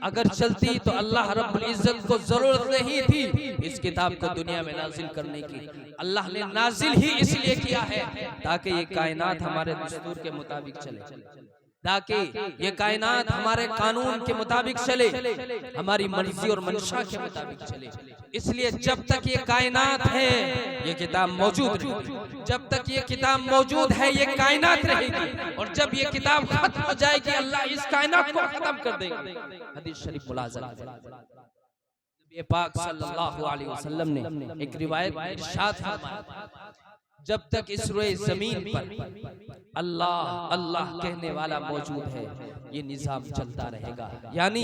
अगर चलती तो अल्लाह रब्बुल इज्जत को जरूरत नहीं थी इस किताब को दुनिया में नाजिल करने की। अल्लाह ने नाजिल ही इसलिए किया है ताकि ये कायनात हमारे दस्तूर के मुताबिक चले, ताकि ये कायनात हमारे कानून के मुताबिक चले, हमारी मर्जी और मंशा के मुताबिक चले। इसलिए जब तक ये कायनात है ये किताब मौजूद रहेगी। जब तक ये किताब मौजूद है ये कायनात रहेगी और जब ये किताब खत्म हो जाएगी अल्लाह इस कायनात को खत्म कर देगा। हदीस शरीफ मुलाज़म नबी पाक सल्लल्लाहु अलैहि वसल्लम ने एक रिवायत में इरशाद फरमाया, जब तक इस रोए जमीन पर अल्लाह अल्लाह कहने वाला मौजूद है ये निजाम चलता रहेगा। यानी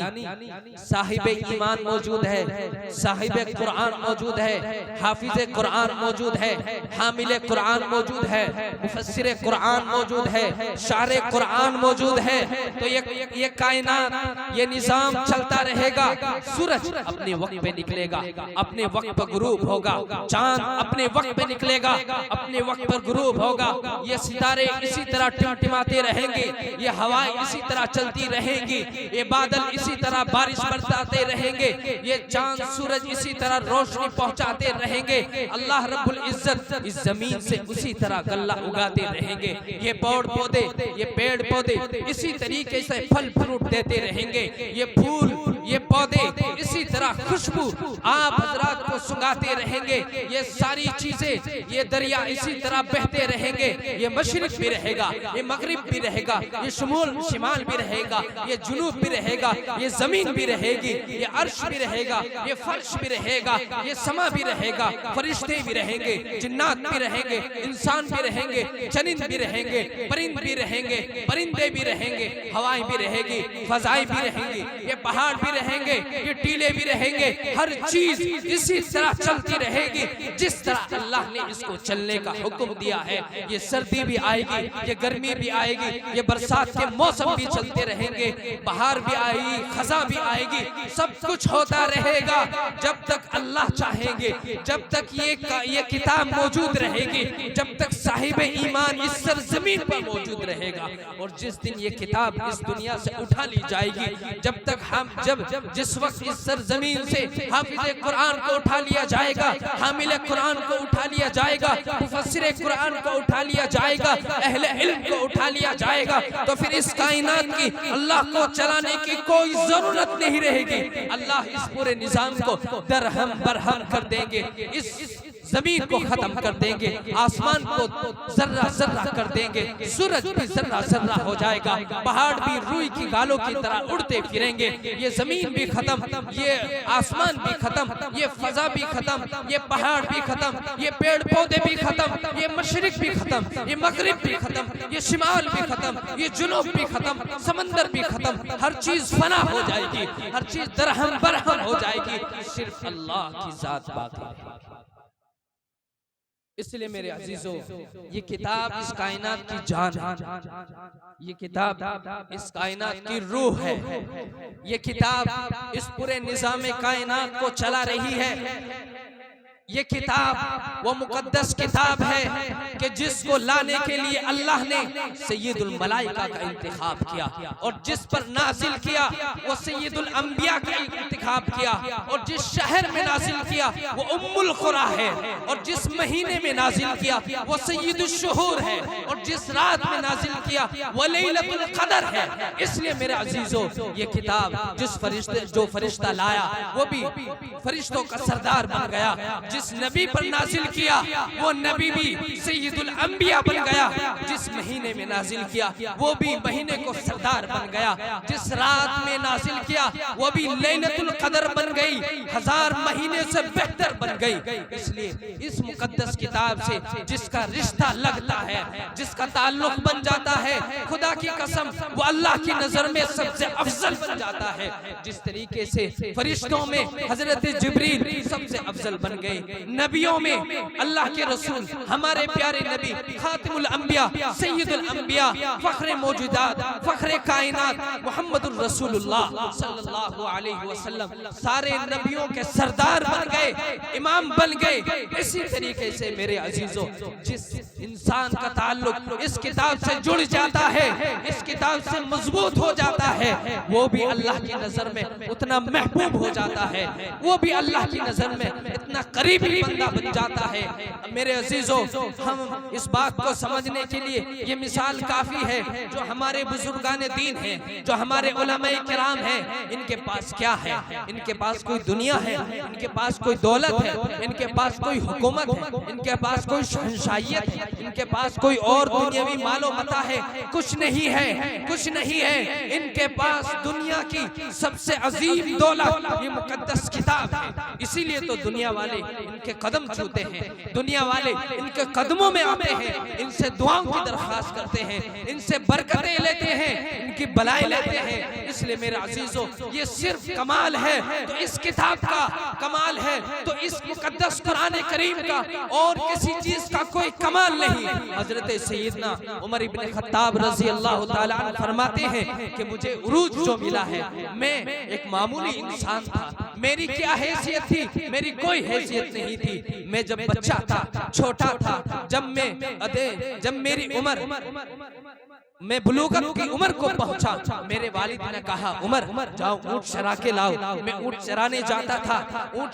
साहिबे ईमान मौजूद है, साहिबे कुरान मौजूद है, हाफिजे कुरान मौजूद है, हामिले कुरान मौजूद है, मुफस्सिरे कुरान मौजूद है, शारे कुरान मौजूद है, तो ये कायनात ये निजाम चलता रहेगा। सूरज अपने वक्त पे निकलेगा, अपने वक्त पर गुरूब होगा, चांद अपने वक्त पे निकलेगा, अपने वक्त पर गुरूब होगा। ये सितारे इसी तरह टिमटिमाते रहेंगे, ये हवाएं इसी तरह चलती रहेंगी, ये बादल इसी तरह बारिश बरसाते रहेंगे, ये चांद सूरज इसी तरह रोशनी पहुंचाते रहेंगे। अल्लाह रब्बुल इज्जत इस जमीन से उसी तरह गल्ला उगाते रहेंगे। ये पेड़ पौधे इसी तरीके से फल फ्रूट देते रहेंगे। ये फूल, ये पौधे इसी तरह खुशबू आप हजरात को सुंघाते रहेंगे। ये सारी चीजें, ये दरिया इसी तरह बहते रहेंगे। ये मशरिक भी रहेगा, ये मगरिब भी रहेगा, ये शिमाल भी रहेगा, ये जुनूब भी रहेगा, ये जमीन भी रहेगी, ये अर्श भी रहेगा, ये फर्श भी रहेगा, ये समा भी रहेगा, फरिश्ते भी रहेंगे, जिन्नात भी रहेंगे, इंसान भी रहेंगे, चनिंद भी रहेंगे, परिंद भी रहेंगे, परिंदे भी रहेंगे, हवाएं भी रहेगी, फजाएं भी रहेंगी, ये पहाड़ भी रहेंगे, ये टीले भी रहेंगे। हर चीज इसी तरह चलती रहेगी जिस तरह अल्लाह ने इसको चलने का हुक्म दिया है। ये सर्दी भी आएगी, ये गर्मी भी आएगी, ये बरसात के मौसम भी चलते रहेंगे, बहार भी आएगी, खजा भी आएगी, सब कुछ होता रहेगा जब तक अल्लाह चाहेंगे, जब तक ये किताब मौजूद रहेगी, जब तक साहिब ईमान इस सरजमीन पर मौजूद रहेगा। और जिस दिन ये किताब इस दुनिया से उठा ली जाएगी, जब तक जिस वक्त इस सरजमीन से हाफिज़े कुरान को उठा लिया जाएगा, हामिले कुरान को उठा लिया जाएगा, मुफस्सिरे कुरान को उठा लिया जाएगा, अहले इल्म को उठा लिया जाएगा, तो फिर इस कायनात की अल्लाह को चलाने की कोई जरूरत नहीं रहेगी। अल्लाह इस पूरे निजाम को दरहम बरहम कर देंगे, इस जमीन को खत्म कर देंगे, आसमान को जर्रा जर्रा कर देंगे, सूरज भी जर्रा जर्रा हो जाएगा, पहाड़ भी रूई की गालों की तरह उड़ते फिरेंगे, ये जमीन भी खत्म, ये आसमान भी खत्म, ये फजा भी खत्म, ये पहाड़ भी खत्म, ये पेड़ पौधे भी खत्म, ये मशरिक भी खत्म, ये मगरिब भी खत्म, ये शिमाल भी खत्म, ये जुनूब भी खत्म, समंदर भी खत्म, हर चीज फना हो जाएगी, हर चीज दरहम बरहम हो जाएगी, सिर्फ अल्लाह की जात बाकी। इसलिए मेरे अजीजों, ये किताब इस कायनात की जान है, ये किताब इस कायनात की रूह है, ये किताब इस पूरे निजाम कायनात को चला रही है। ये किताब वो मुकद्दस किताब है कि जिसको लाने के लिए अल्लाह ने सय्यदुल मलाइका का इंतखाब किया, और जिस पर नाजिल किया वो सय्यदुल अंबिया का इंतखाब किया, और जिस शहर में नाजिल किया वो उम्मुल खुरा है, और जिस महीने में नाजिल किया वो सय्यदुश शुहूर है, और जिस रात में नाजिल किया वो लैलतुल क़दर है। इसलिए मेरे अजीजों, ये किताब जो फरिश्ता लाया वो भी फरिश्तों का सरदार बन गया, जिस नबी पर नाजिल किया वो नबी भी सय्यदुल अंबिया बन गया, जिस महीने में नाजिल किया वो भी महीने को सरदार बन गया, जिस रात में नाजिल किया वो भी लैलतुल क़दर बन गई, 1000 महीने से बेहतर बन गई। इसलिए इस मुकद्दस किताब से जिसका रिश्ता लगता है, जिसका ताल्लुक बन जाता है, खुदा की कसम वो अल्लाह की नजर में सबसे अफजल बन जाता है। जिस तरीके से फरिश्तों में हजरत जिब्रील सबसे अफजल बन गए, नबियों में अल्लाह के रसूल हमारे प्यारे नबी खातिमुल अंबिया सय्यदुल अंबिया फख्रे मौजूदात फख्रे कायनात मुहम्मदुर रसूलुल्लाह सल्लल्लाहु अलैहि वसल्लम सारे नबियों के सरदार बन गए, इमाम बन गए। इसी तरीके से मेरे अजीजों, जिस इंसान का ताल्लुक इस किताब से जुड़ जाता है, इस किताब से मजबूत हो जाता है, वो भी अल्लाह की नजर में उतना महबूब हो जाता है, वो भी अल्लाह की नजर में इतना करीबी बंदा बन जाता है। मेरे अजीजों, हम इस बात को समझने के लिए ये मिसाल काफी है, जो हमारे बुजुर्गान दीन हैं, जो हमारे उलमाए किराम हैं, इनके पास क्या है? इनके पास कोई दुनिया है, इनके पास कोई दौलत है, इनके पास कोई हुकूमत है, इनके पास कोई शहंशाहियत है, इनके पास कोई और दुनियावी मालो मता है? कुछ नहीं है, कुछ नहीं है। इनके पास दुनिया की सबसे अजीम दौलत ये मुकद्दस किताब है। इसीलिए तो दुनिया वाले इनके कदम छूते हैं, दुनिया वाले इनके कदमों में आते हैं, इनसे दुआओं की दरख्वास्त करते हैं, इनसे बरकतें लेते हैं, इनकी बलाएं लेते हैं। इसलिए मेरे अजीजों, ये सिर्फ कमाल है तो इस किताब का, कमाल है तो इस मुकद्दस कुरान करीम का, और किसी चीज का कोई कमाल नहीं। हजरत सैयदना उमर इब्न खत्ताब रजी अल्लाह ताला अन्हु फरमाते हैं कि मुझे उरूज जो मिला है, मैं एक मामूली इंसान था, मेरी क्या हैसियत थी? मेरी कोई हैसियत नहीं थी। मैं जब बच्चा था, छोटा था, जब मेरी उम्र, मैं बुलूगत की उम्र को पहुंचा, मेरे वालिद ने कहा उमर जाओ ऊंट चरा के लाओ। मैं ऊंट चराने जाता था, ऊंट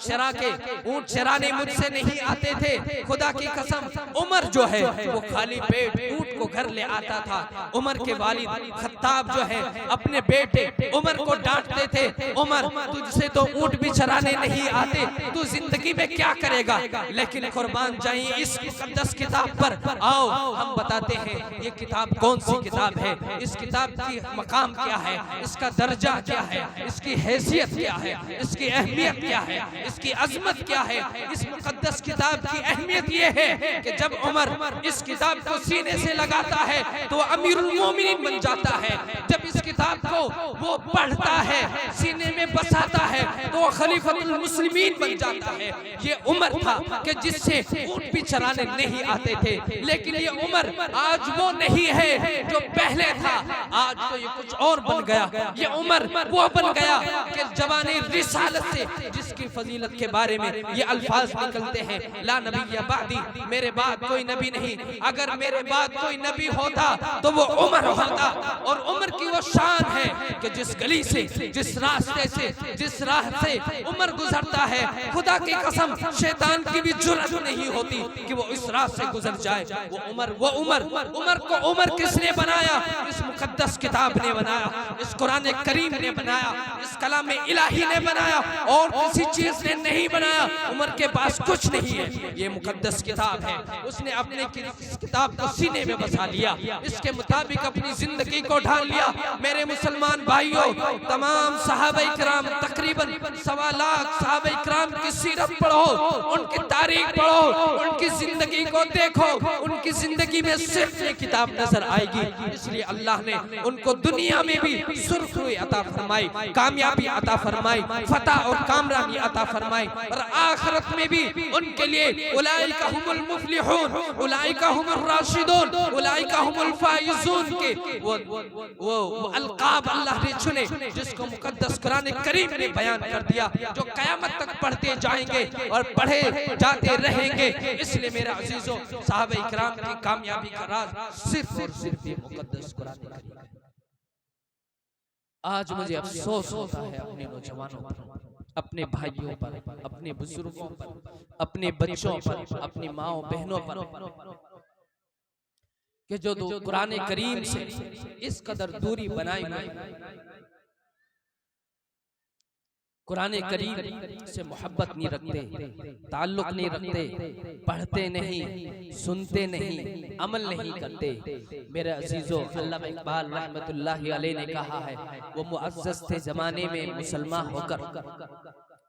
चराने मुझसे नहीं आते थे। खुदा की कसम, उमर जो है वो खाली पेट ऊंट को घर ले आता था। उमर के वालिद खत्ताब जो है अपने बेटे उमर को डांटते थे, उमर तुझसे तो ऊंट भी चराने नहीं आते, तू जिंदगी में क्या करेगा? लेकिन कुर्बान जाइए इस मुकद्दस किताब पर। आओ हम बताते हैं ये किताब कौन सी किताब है, इस किताब की मकाम क्या है, इसका दर्जा क्या है, इसकी हैसियत क्या है, इसकी अहमियत क्या है, इसकी अजमत क्या है। इस मुकद्दस किताब की अहमियत ये है कि जब उमर इस किताब को सीने से लगाता है तो अमीरुल मोमिनीन बन जाता है। जब इस किताब को वो पढ़ता है, सीने में बसाता है, तो खलीफतुल मुस्लिमीन बन जाता है। ये उमर था कि जिससे ऊंट भी चराने नहीं आते थे। लेकिन ये उमर आज वो नहीं है जो पहले था, आज तो ये कुछ और बन गया। ये उमर वो बन गया कि जवानी रिसालत से, जिसकी फजीलत के बारे में ये अल्फाज निकलते हैं, ला नबी या बादी, मेरे बाद कोई नबी नहीं। अगर मेरे बाद कोई नबी होता तो वो उमर होता। और उमर की वो शान है कि जिस गली से, जिस रास्ते से, जिस राह से उमर गुजरता है, खुदा की कसम शैतान की भी जुर्रत नहीं होती कि वो इस राह से गुजर जाए। वो उमर को उमर किसने बनाया? इस मुकद्दस किताब ने बनाया, इस कुरान करीम ने बनाया, इस कलाम इलाही ने बनाया, और किसी चीज ने नहीं बनाया। उमर के पास कुछ नहीं है, ये मुकद्दस किताब है। उसने अपने इस किताब को सीने में बसा लिया, इसके मुताबिक अपनी जिंदगी को ढाल लिया। मेरे मुसलमान भाइयों, तमाम सहाबा इकराम, तकरीबन 1.25 लाख सहाबा इकराम की सीरत पढ़ो, उनकी तारीख पढ़ो, उनकी जिंदगी को देखो, उनकी जिंदगी में सिर्फ ये किताब नजर आएगी। इसलिए अल्लाह ने उनको दुनिया में भी सुरखरुई अता फरमाई, कामयाबी अता फरमाई, फतह और कामयाबी अता फरमाई, और आखिरत में भी उनके लिए उलाइका हुमुल मुफलिहून, उलाइका हुमुर राशिदून, उलाइका हुमुल फाइजून के वो अलकाब अल्लाह ने चुने, जिसको मुकद्दस कुरान करीम ने बयान कर दिया, जो कयामत तक पढ़ते जाएंगे और पढ़े जाते रहेंगे। इसलिए मेरा अजीजों, साहबे इकराम की कामयाबी का राज सिर्फ और सिर्फ ये मुकद्दस कुरान करीम है। आज मुझे अफसोस होता है अपने नौजवानों पर, अपने भाइयों पर, अपने बुजुर्गों पर, अपने बच्चों पर, अपनी माओ बहनों पर, कि जो कुरान करीम से इस कदर दूरी बनाई हुई, कुरान करीम से मोहब्बत नहीं रखते, ताल्लुक नहीं रखते, पढ़ते नहीं, सुनते नहीं, अमल नहीं करते। मेरे अजीजों, अल्लामा इकबाल रहमतुल्लाहि अलैह ने कहा है, वो मुअज़्ज़ज़ थे जमाने में मुसलमान होकर,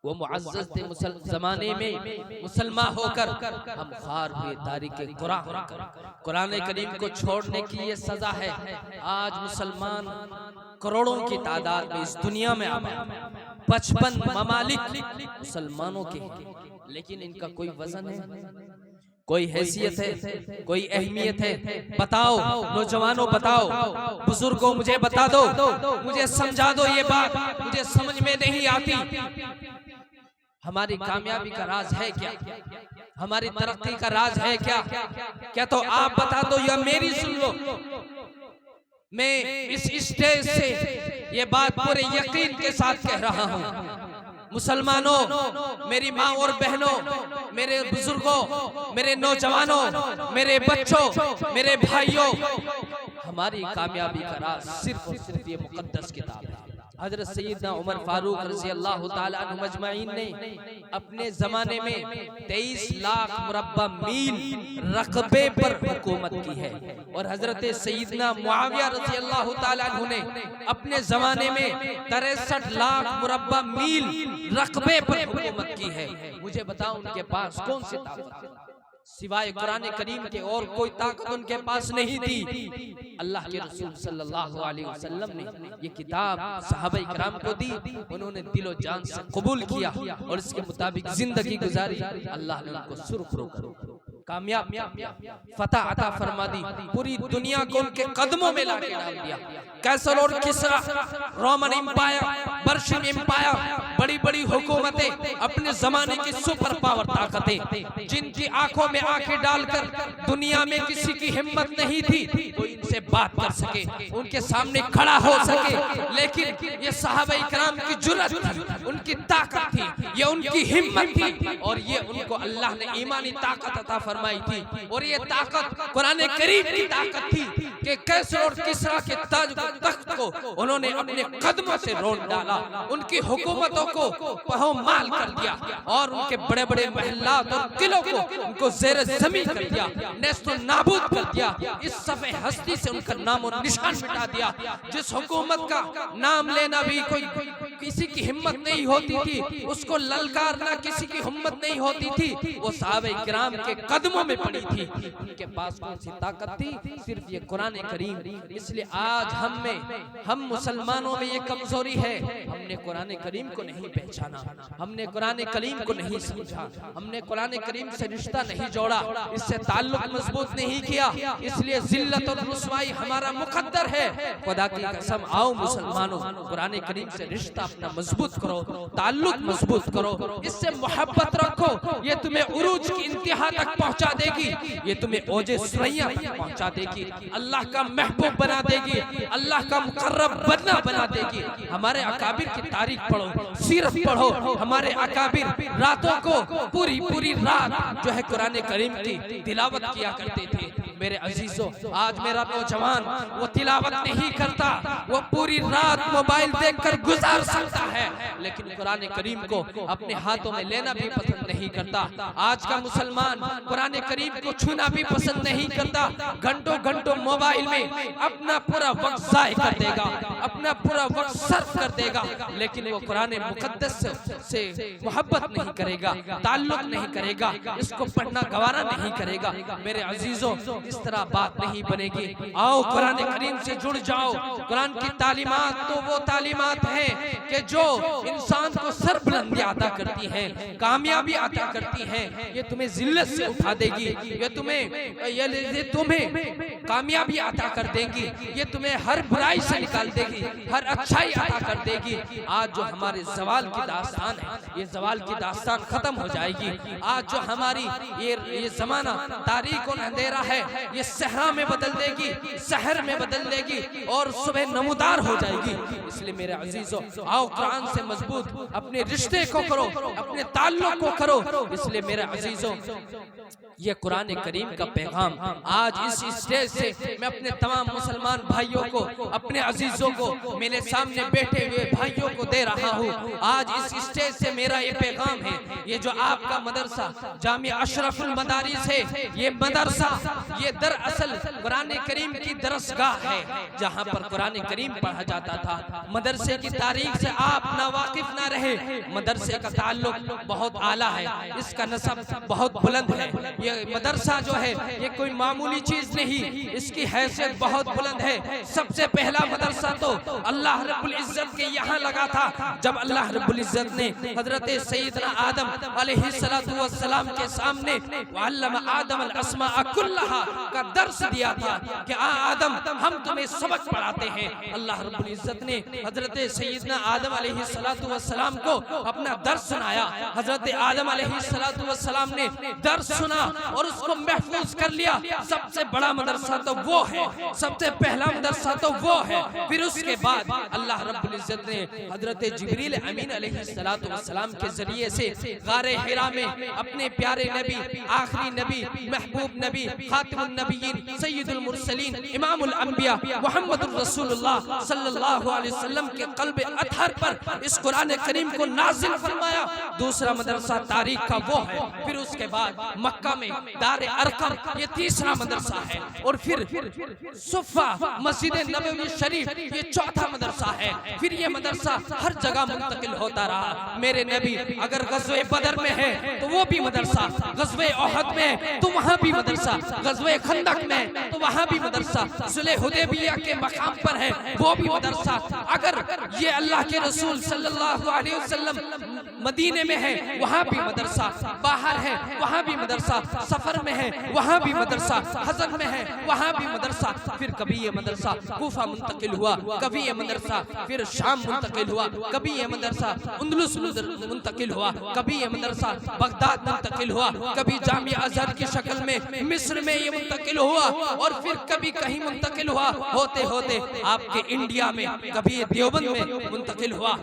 वो मुअज़्ज़ज़ थे जमाने में मुसलमान होकर, हम खार हुए तारीके कुरान होकर। कुरान करीम को छोड़ने की ये सजा है। आज मुसलमान करोड़ों की तादाद में इस दुनिया में आए, 55 ममालिक मुसलमानों के, लेकिन इनका कोई वजन है, कोई हैसियत है, कोई अहमियत है? बताओ नौजवानों, बताओ बुजुर्गों, मुझे बता दो, मुझे समझा दो ये बात, मुझे समझ में नहीं आती। हमारी कामयाबी का राज है क्या? हमारी तरक्की का राज है क्या? क्या तो आप बता दो या मेरी सुन लो। मैं इस स्टेज से ये बात पूरे यकीन के साथ कह रहा हूँ, मुसलमानों, मेरी माँ और बहनों, मेरे बुजुर्गों, मेरे नौजवानों, मेरे बच्चों, मेरे भाइयों, हमारी कामयाबी का राज सिर्फ और सिर्फ ये मुकद्दस किताब है। हजरत सैयदना उमर फारूक रज़ी अल्लाह ताला अन्हु मजमाइन ने अपने जमाने में 23 लाख मुरब्बा मील रकबे पर हुकूमत की है, और हजरत सैयदना मुआविया रज़ी अल्लाह ताला अन्हु ने अपने जमाने में 63 लाख मुरब्बा मील रकबे पर हुकूमत की है। मुझे बताओ उनके पास कौन सी ताकत सिवाय कुरान करीम के और कोई ताकत उनके पास नहीं थी। अल्लाह के रसूल सल्लल्लाहु अलैहि वसल्लम ने ये किताब सहाबा इकराम को दी, उन्होंने दिलो जान से कबूल किया और इसके मुताबिक जिंदगी गुजारी। अल्लाह ने उनको सुरखरू कामयाब फतह अता फरमा दी, पूरी दुनिया को उनके कदमों में लाके डाल दिया। कैसर और किसरा, रोमन एम्पायर, पर्शियन एम्पायर, बड़ी बड़ी हुकूमतें, अपने जमाने की सुपर पावर ताकतें, जिनकी आंखों में आंखें डालकर दुनिया में किसी की हिम्मत नहीं थी कोई इनसे बात कर सके, उनके सामने खड़ा हो सके, लेकिन ये सहाबा इकराम की जुर्रत थी, उनकी ताकत थी, ये उनकी हिम्मत थी, और ये उनको अल्लाह ने ईमानी ताकत अता फरमाई थी। और ये ताकत कुरान करीम की ताकत थी कि कैसर और किसरा के ताज तख्त को उन्होंने अपने कदमों से रोन डाला, उनकी हुकूमतों को पामाल कर दिया, और उनके बड़े बड़े महल्लात और किलों को उनको जेर जमीन कर दिया, नेस्तो नाबूद कर दिया, इस सफ़े हस्ती से उनका नाम और निशान मिटा दिया। जिस हुकूमत का नाम लेना भी कोई किसी की हिम्मत नहीं होती थी, उसको ललकारना किसी की हिम्मत नहीं होती थी, वो सहाबा इकराम के कदमों में पड़ी थी। उनके पास कौन सी ताकत थी? सिर्फ ये कुरान करीम। इसलिए आज हम मुसलमानों में ये कमजोरी है, हमने कुरान करीम को नहीं पहचाना, हमने कुरान करीम को नहीं समझा, हमने कुरान करीम से रिश्ता नहीं जोड़ा, इससे ताल्लुक मजबूत नहीं किया, इसलिए जिल्लत और रुसवाई हमारा मुकद्दर है। खुदा की कसम, आओ मुसलमानों, कुरान करीम से रिश्ता अपना मजबूत करो, ताल्लुक मजबूत करो, इससे मोहब्बत रखो, ये तुम्हें उरूज की इंतहा तक पहुंचा देगी, ये तुम्हें ओजे सुरैया तक पहुंचा देगी, अल्लाह का महबूब बना देगी, अल्लाह का मुकर्रब बना देगी। हमारे अकाबिर की तारीख पढ़ो, सीरत पढ़ो, हमारे अकाबिर रातों को पूरी रात जो है कुरान करीम की तिलावत किया करते थे। मेरे अजीजों, आज मेरा नौजवान वो तिलावत नहीं करता, वो पूरी रात मोबाइल देखकर गुजार सकता है, लेकिन कुरान करीम को अपने हाथों में लेना भी पसंद नहीं करता। आज का मुसलमान कुरान करीम को छूना भी पसंद नहीं करता, घंटों घंटों मोबाइल में अपना पूरा वक्त ज़ाय कर देगा, अपना पूरा वक्त सर्फ कर देगा, लेकिन वो कुरान मुकद्दस से मोहब्बत नहीं करेगा, ताल्लुक नहीं करेगा, इसको पढ़ना गवारा नहीं करेगा। मेरे अजीजों, इस तरह बात नहीं बनेगी। आओ कुरान करीम से जुड़ जाओ। कुरान की तालीमात तो वो तालीमात हैं कि जो इंसान को सरबुलंदी अता करती हैं, कामयाबी अता करती हैं, ये तुम्हें जिल्लत से उठा देगी, ये तुम्हें कामयाबी अता कर देगी, ये तुम्हें हर बुराई से निकाल देगी, हर अच्छाई अता कर देगी। आज जो हमारे जवाल की दास्तान है, ये जवाल की दास्तान खत्म हो जाएगी। आज जो हमारी ये जमाना तारीख और अंधेरा है, ये सहरा में बदल देगी, शहर में बदल देगी, और सुबह नमूदार हो जाएगी। इसलिए मेरे अजीजों, आओ कुरान से मजबूत अपने रिश्ते को करो, अपने ताल्लुक को करो। इसलिए मेरे अजीजों, ये कुरान करीम का पैगाम आज इस स्टेज से मैं अपने तमाम मुसलमान भाइयों को, अपने अजीजों को, मेरे सामने बैठे हुए भाइयों को दे रहा हूँ। आज इस स्टेज से मेरा ये पैगाम है, ये जो आपका मदरसा जामिया अशरफुल मदारिस है, ये मदरसा ये दरअसल कुरान करीम की दरसगाह है, जहाँ पर कुरान करीम पढ़ा जाता था। मदरसे की तारीख से आप नावाकिफ ना रहे, मदरसे का ताल्लुक बहुत आला है, इसका नसब बहुत बुलंद है। ये मदरसा जो है ये कोई मामूली चीज नहीं, इसकी हैसियत बहुत बुलंद है। सबसे पहला मदरसा तो अल्लाह रब्बुल इज्जत के यहाँ लगा था, जब अल्लाह रब्बुल इज्जत ने हजरत सैयदना आदम अलैहिस्सलातु वस्सलाम के सामने वअल्लम आदम अल अस्माअ कुल्लहा का दर्स दिया था कि आदम, हम तुम्हें सबक पढ़ाते हैं। अल्लाह रब्बुल इज्जत ने हजरत सैयदना आदम अलैहिस्सलातु वस्सलाम को अपना दर्स सुनाया। हजरत आदम अलैहिस्सलातु वस्सलाम ने दर्स सुना और उसको महफूज कर लिया। सबसे बड़ा मदरसा तो वो है, सबसे पहला मदरसा तो वो है। फिर उसके बाद अल्लाह रब्बुल इज्जत ने हजरत जिब्रील अमीन अलैहिस्सलातु वस्सलाम के जरिए से गारे हिरा में अपने प्यारे नबी, आखिरी नबी, महबूब नबी, खातिमुन नबीयीन, सय्यिदुल मुरसलीन, इमामुल अंबिया मुहम्मदुर रसूलुल्लाह सल्लल्लाहु अलैहि वसल्लम के क़ल्ब अतहर पर इस कुरान करीम को नाज़िल फरमाया। दूसरा मदरसा तारीख का वो है। फिर उसके बाद मक्का में दारे अरकम, ये तीसरा मदरसा है। और फिर सुफ़ा मस्जिद नबवी शरीफ, ये चौथा मदरसा है। फिर ये मदरसा हर जगह मुंतकिल होता रहा। मेरे नबी अगर गज़वे बदर में है तो वो भी मदरसा, गज़वे ओहद में तो वहाँ भी मदरसा, गज़वे खंदक में तो वहाँ भी मदरसा, सुलह हुदैबिया के मकाम पर है वो भी मदरसा। अगर ये अल्लाह के रसूल सल्लल्लाहु अलैहि वसल्लम मदीने में है वहाँ भी मदरसा, बाहर है वहाँ भी मदरसा, सफर में है वहाँ भी मदरसा, हजन में है वहाँ भी मदरसा। फिर कभी ये मदरसा कूफा मुंतकिल हुआ, कभी ये मदरसा फिर शाम मुंतकिल हुआ, कभी ये मदरसा अंदलुस मुंतकिल हुआ, कभी ये मदरसा बगदाद मुंतकिल हुआ, कभी जामिया अज़हर की शक्ल में मिस्र में ये मुंतकिल हुआ, और फिर कभी कहीं मुंतकिल हुआ, होते होते आपके इंडिया में, कभी ये देवबंद में मुंतकिल हुआ,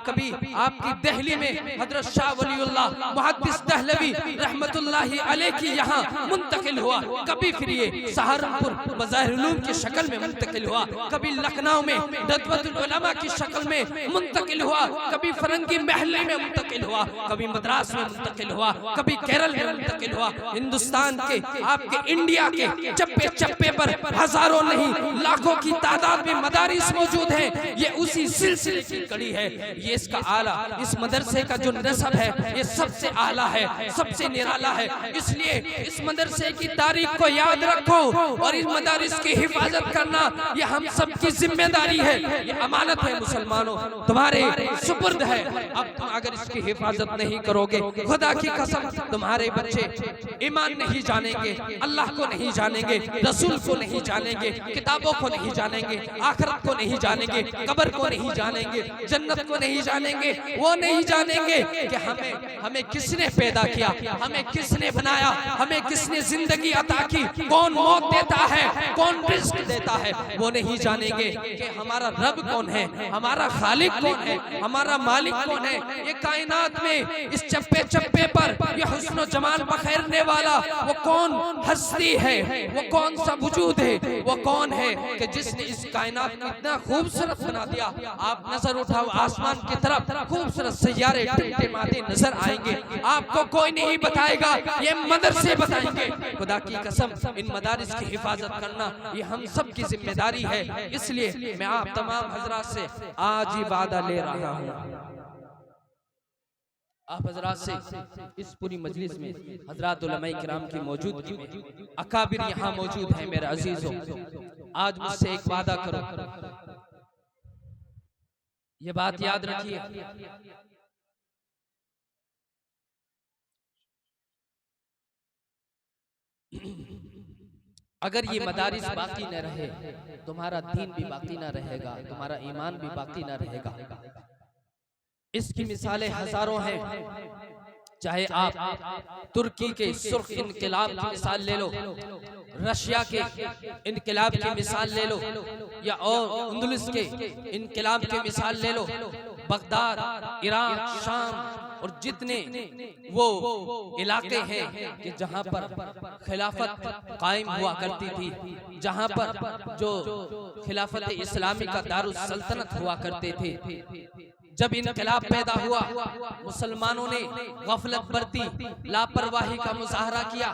कभी आपकी दिल्ली में हजरत शाह वलीउल्लाह मुहद्दिस दहलवी रहमतुल्लाहि अलैह की यहाँ मुंतकिल हुआ, कभी फिर ये सहारनपुर मज़ाहिर उलूम की शक्ल में मुंतकिल हुआ, कभी लखनऊ में नदवतुल उलमा की शक्ल में मुंतकिल हुआ, कभी फरंगी महल्ले में मुंतकिल हुआ, कभी मद्रास में मुंतकिल हुआ, कभी केरल में मुंतकिल हुआ। हिंदुस्तान के आपके इंडिया के चप्पे चप्पे पर हजारों नहीं लाखों की तादाद में मदारिस मौजूद हैं। ये उसी सिलसिले की कड़ी है। ये इसका आला, इस मदरसे का जो नसब है ये सबसे आला है, सबसे निराला है। इसलिए इस मदरसे की तारीख को याद रखो और इस मदारिस की हिफाजत करना ये हम सब की जिम्मेदारी है, ये अमानत है मुसलमानों, तुम्हारे सुपुर्द है। अब तुम अगर इसकी हिफाजत नहीं करोगे, खुदा की कसम तुम्हारे बच्चे ईमान नहीं जानेंगे, अल्लाह को नहीं जानेंगे, रसूल को नहीं जानेंगे, किताबों को नहीं जानेंगे, आखिरत को नहीं जानेंगे, कब्र को नहीं जानेंगे, जन्नत को नहीं जानेंगे। वो नहीं जानेंगे कि हमें किसने पैदा किया, हमें किसने बनाया, हमें किसने जिंदगी अता की, कौन मौत देता है, कौन रिस्क देता है। वो नहीं जानेंगे कि हमारा रब कौन है, हमारा खालिक कौन है, हमारा मालिक कौन है। ये कायनात में इस चप्पे चप्पे पर ये हुस्न जमाल बखेरने वाला वो कौन हस्ती है, वो कौन सा वजूद है, वो कौन है कि जिसने इस कायनात को इतना खूबसूरत बना दिया। आप नजर उठाओ आसमान की तरफ, खूबसूरत सैयारे टिमटिमाते नजर आएंगे। आपको कोई नहीं बताएगा, ये मदरसे बताएंगे। खुदा की कसम इन मदारिस की हिफाजत करना ये हम सब की जिम्मेदारी है। इसलिए मैं आप तमाम हजरात से आज ही वादा ले रहा हूँ, आप हजरात से इस पूरी मजलिस में हजरात उलमाए किराम की मौजूदगी में अकाबिर यहाँ मौजूद है। मेरे अजीजों, आज मुझसे एक वादा करो, ये बात याद रखिए, अगर ये मदारिस बाकी न रहे, तुम्हारा दीन भी बाकी न रहेगा, तुम्हारा ईमान भी बाकी न रहेगा। इसकी मिसालें हजारों हैं। चाहे आप तुर्की के सुर्ख इनकलाब की मिसाल ले लो, रशिया के इनकलाब की मिसाल ले लो, या और अंदलुस के इनकलाब की मिसाल ले लो, बगदाद, इराक, शाम और जितने वो इलाके हैं कि जहां पर खिलाफत कायम हुआ करती थी, जहां पर जो खिलाफत इस्लामी का दारुल सल्तनत हुआ करते थे, जब इनकलाब पैदा हुआ मुसलमानों ने गफलत बरती, लापरवाही का मुजाहरा किया,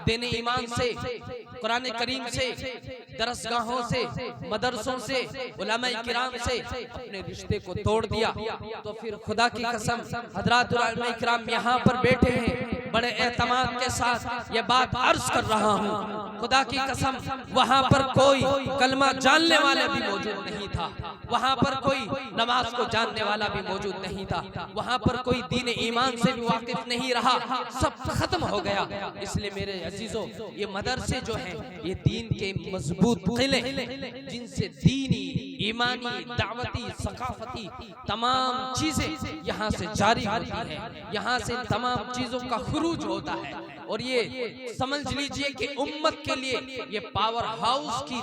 दीन ईमान से, कुरान करीम से, दरसगाहों से, मदरसों से, उलमाए किराम से अपने रिश्ते को तोड़ दिया। तो फिर खुदा की कसम हजरात उलमाए किराम यहाँ पर बैठे हैं, बड़े एतमाद के साथ ये बात अर्ज कर रहा हूँ, खुदा की कसम वहाँ पर कोई कलमा जानने वाला भी मौजूद नहीं था, वहाँ पर कोई नमाज को जानने वाला भी मौजूद नहीं था, वहाँ पर कोई दीन ईमान से भी वाकिफ नहीं रहा, सब खत्म हो गया। इसलिए मेरे अजीजों, ये मदरसे जो हैं ये दीन के मजबूत किले, जिनसे दीनी, ईमानी, दावती, सकाफती तमाम चीजें यहाँ से जारी होती हैं, यहाँ से तमाम चीजों का खुरूज होता है। और ये समझ लीजिए कि उम्मत के लिए ये पावर हाउस की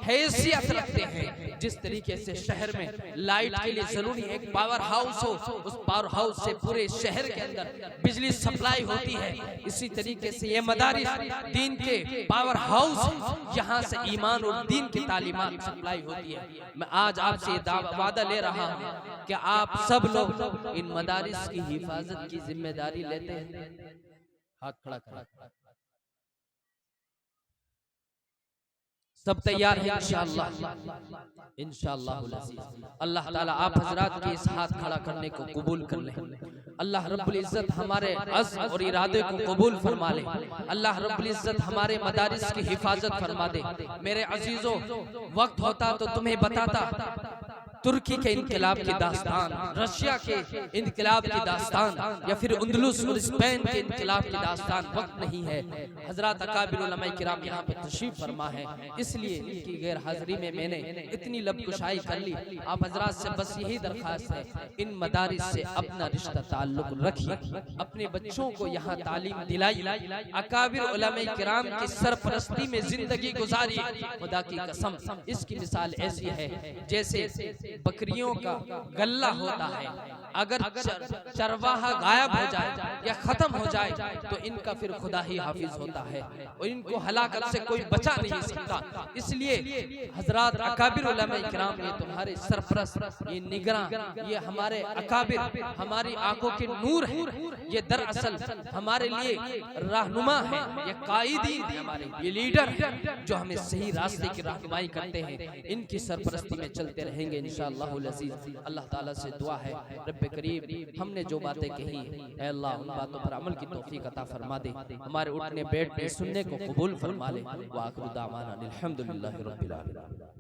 हैसियत रखते हैं। जिस तरीके से शहर में लाइट के लिए जरूरी है एक पावर हाउस हो, उस पावर हाउस से पूरे शहर के अंदर बिजली सप्लाई होती है, इसी तरीके से ये मदारिस दीन के पावर हाउस, यहाँ से ईमान और दीन की तालीमात सप्लाई होती है। मैं आज आपसे वादा ले रहा हूँ कि आप सब लोग इन मदारिस की हिफाजत की जिम्मेदारी लेते हैं। हाथ खड़ा करा, सब तैयार है इंशाअल्लाह, इंशाअल्लाह। अल्लाह ताला आप हजरात के इस हाथ खड़ा करने को कबूल कर ले। अल्लाह रब्बुल इज्जत हमारे अज़्म और इरादे को कबूल फरमा ले। अल्लाह रब्बुल इज्जत हमारे मदारिस की हिफाजत फरमा दे। मेरे अजीजों, वक्त होता तो तुम्हें बताता, तुर्की के इनकलाब की दास्तान, रशिया के इनकलाब की दास्तान या फिर अंदलुस और स्पेन के इनकलाब की दास्तान वक्त नहीं है। हजरत अकाबिर उलमाए किराम यहाँ पर तशरीफ फरमा है, इसलिए इनकी गैर हाजिरी में मैंने इतनी लबकुशाई कर ली। आप हजरात से बस यही दरखास्त है, इन मदारिस से अपना रिश्ता ताल्लुक रखिए, अपने बच्चों को यहाँ तालीम दिलाइए, अकाबिर उलमाए किराम की सरपरस्ती में जिंदगी गुजारिए। खुदा की कसम इसकी मिसाल ऐसी है जैसे बकरियों का गल्ला होता है, अगर चरवाहा गायब हो जाए या खत्म हो जाए तो इनका फिर खुदा ही हाफिज होता है और इनको हलाकत से कोई बचा नहीं सकता। इसलिए हजरात अकाबिर उलमाए किराम, ये तुम्हारे सरपरस्त, ये निगरान, ये हमारे अकाबिर, हमारी आंखों के नूर है, ये दरअसल हमारे लिए रहनुमा है, ये कायदीन है, हमारे ये लीडर है जो हमें सही रास्ते की रहनुमाई करते हैं। इनकी सरपरस्ती में चलते रहेंगे इंशाअल्लाह अज़ीज़। अल्लाह ताला से दुआ है, रब्बे करीम हमने जो बातें कही है ऐ अल्लाह उन बातों पर अमल की तौफीक अता फरमा दे, हमारे उठने बैठने सुनने को कबूल फरमा ले। व आखिरु दावाना अनिल हम्दुलिल्लाहि रब्बिल आलमीन।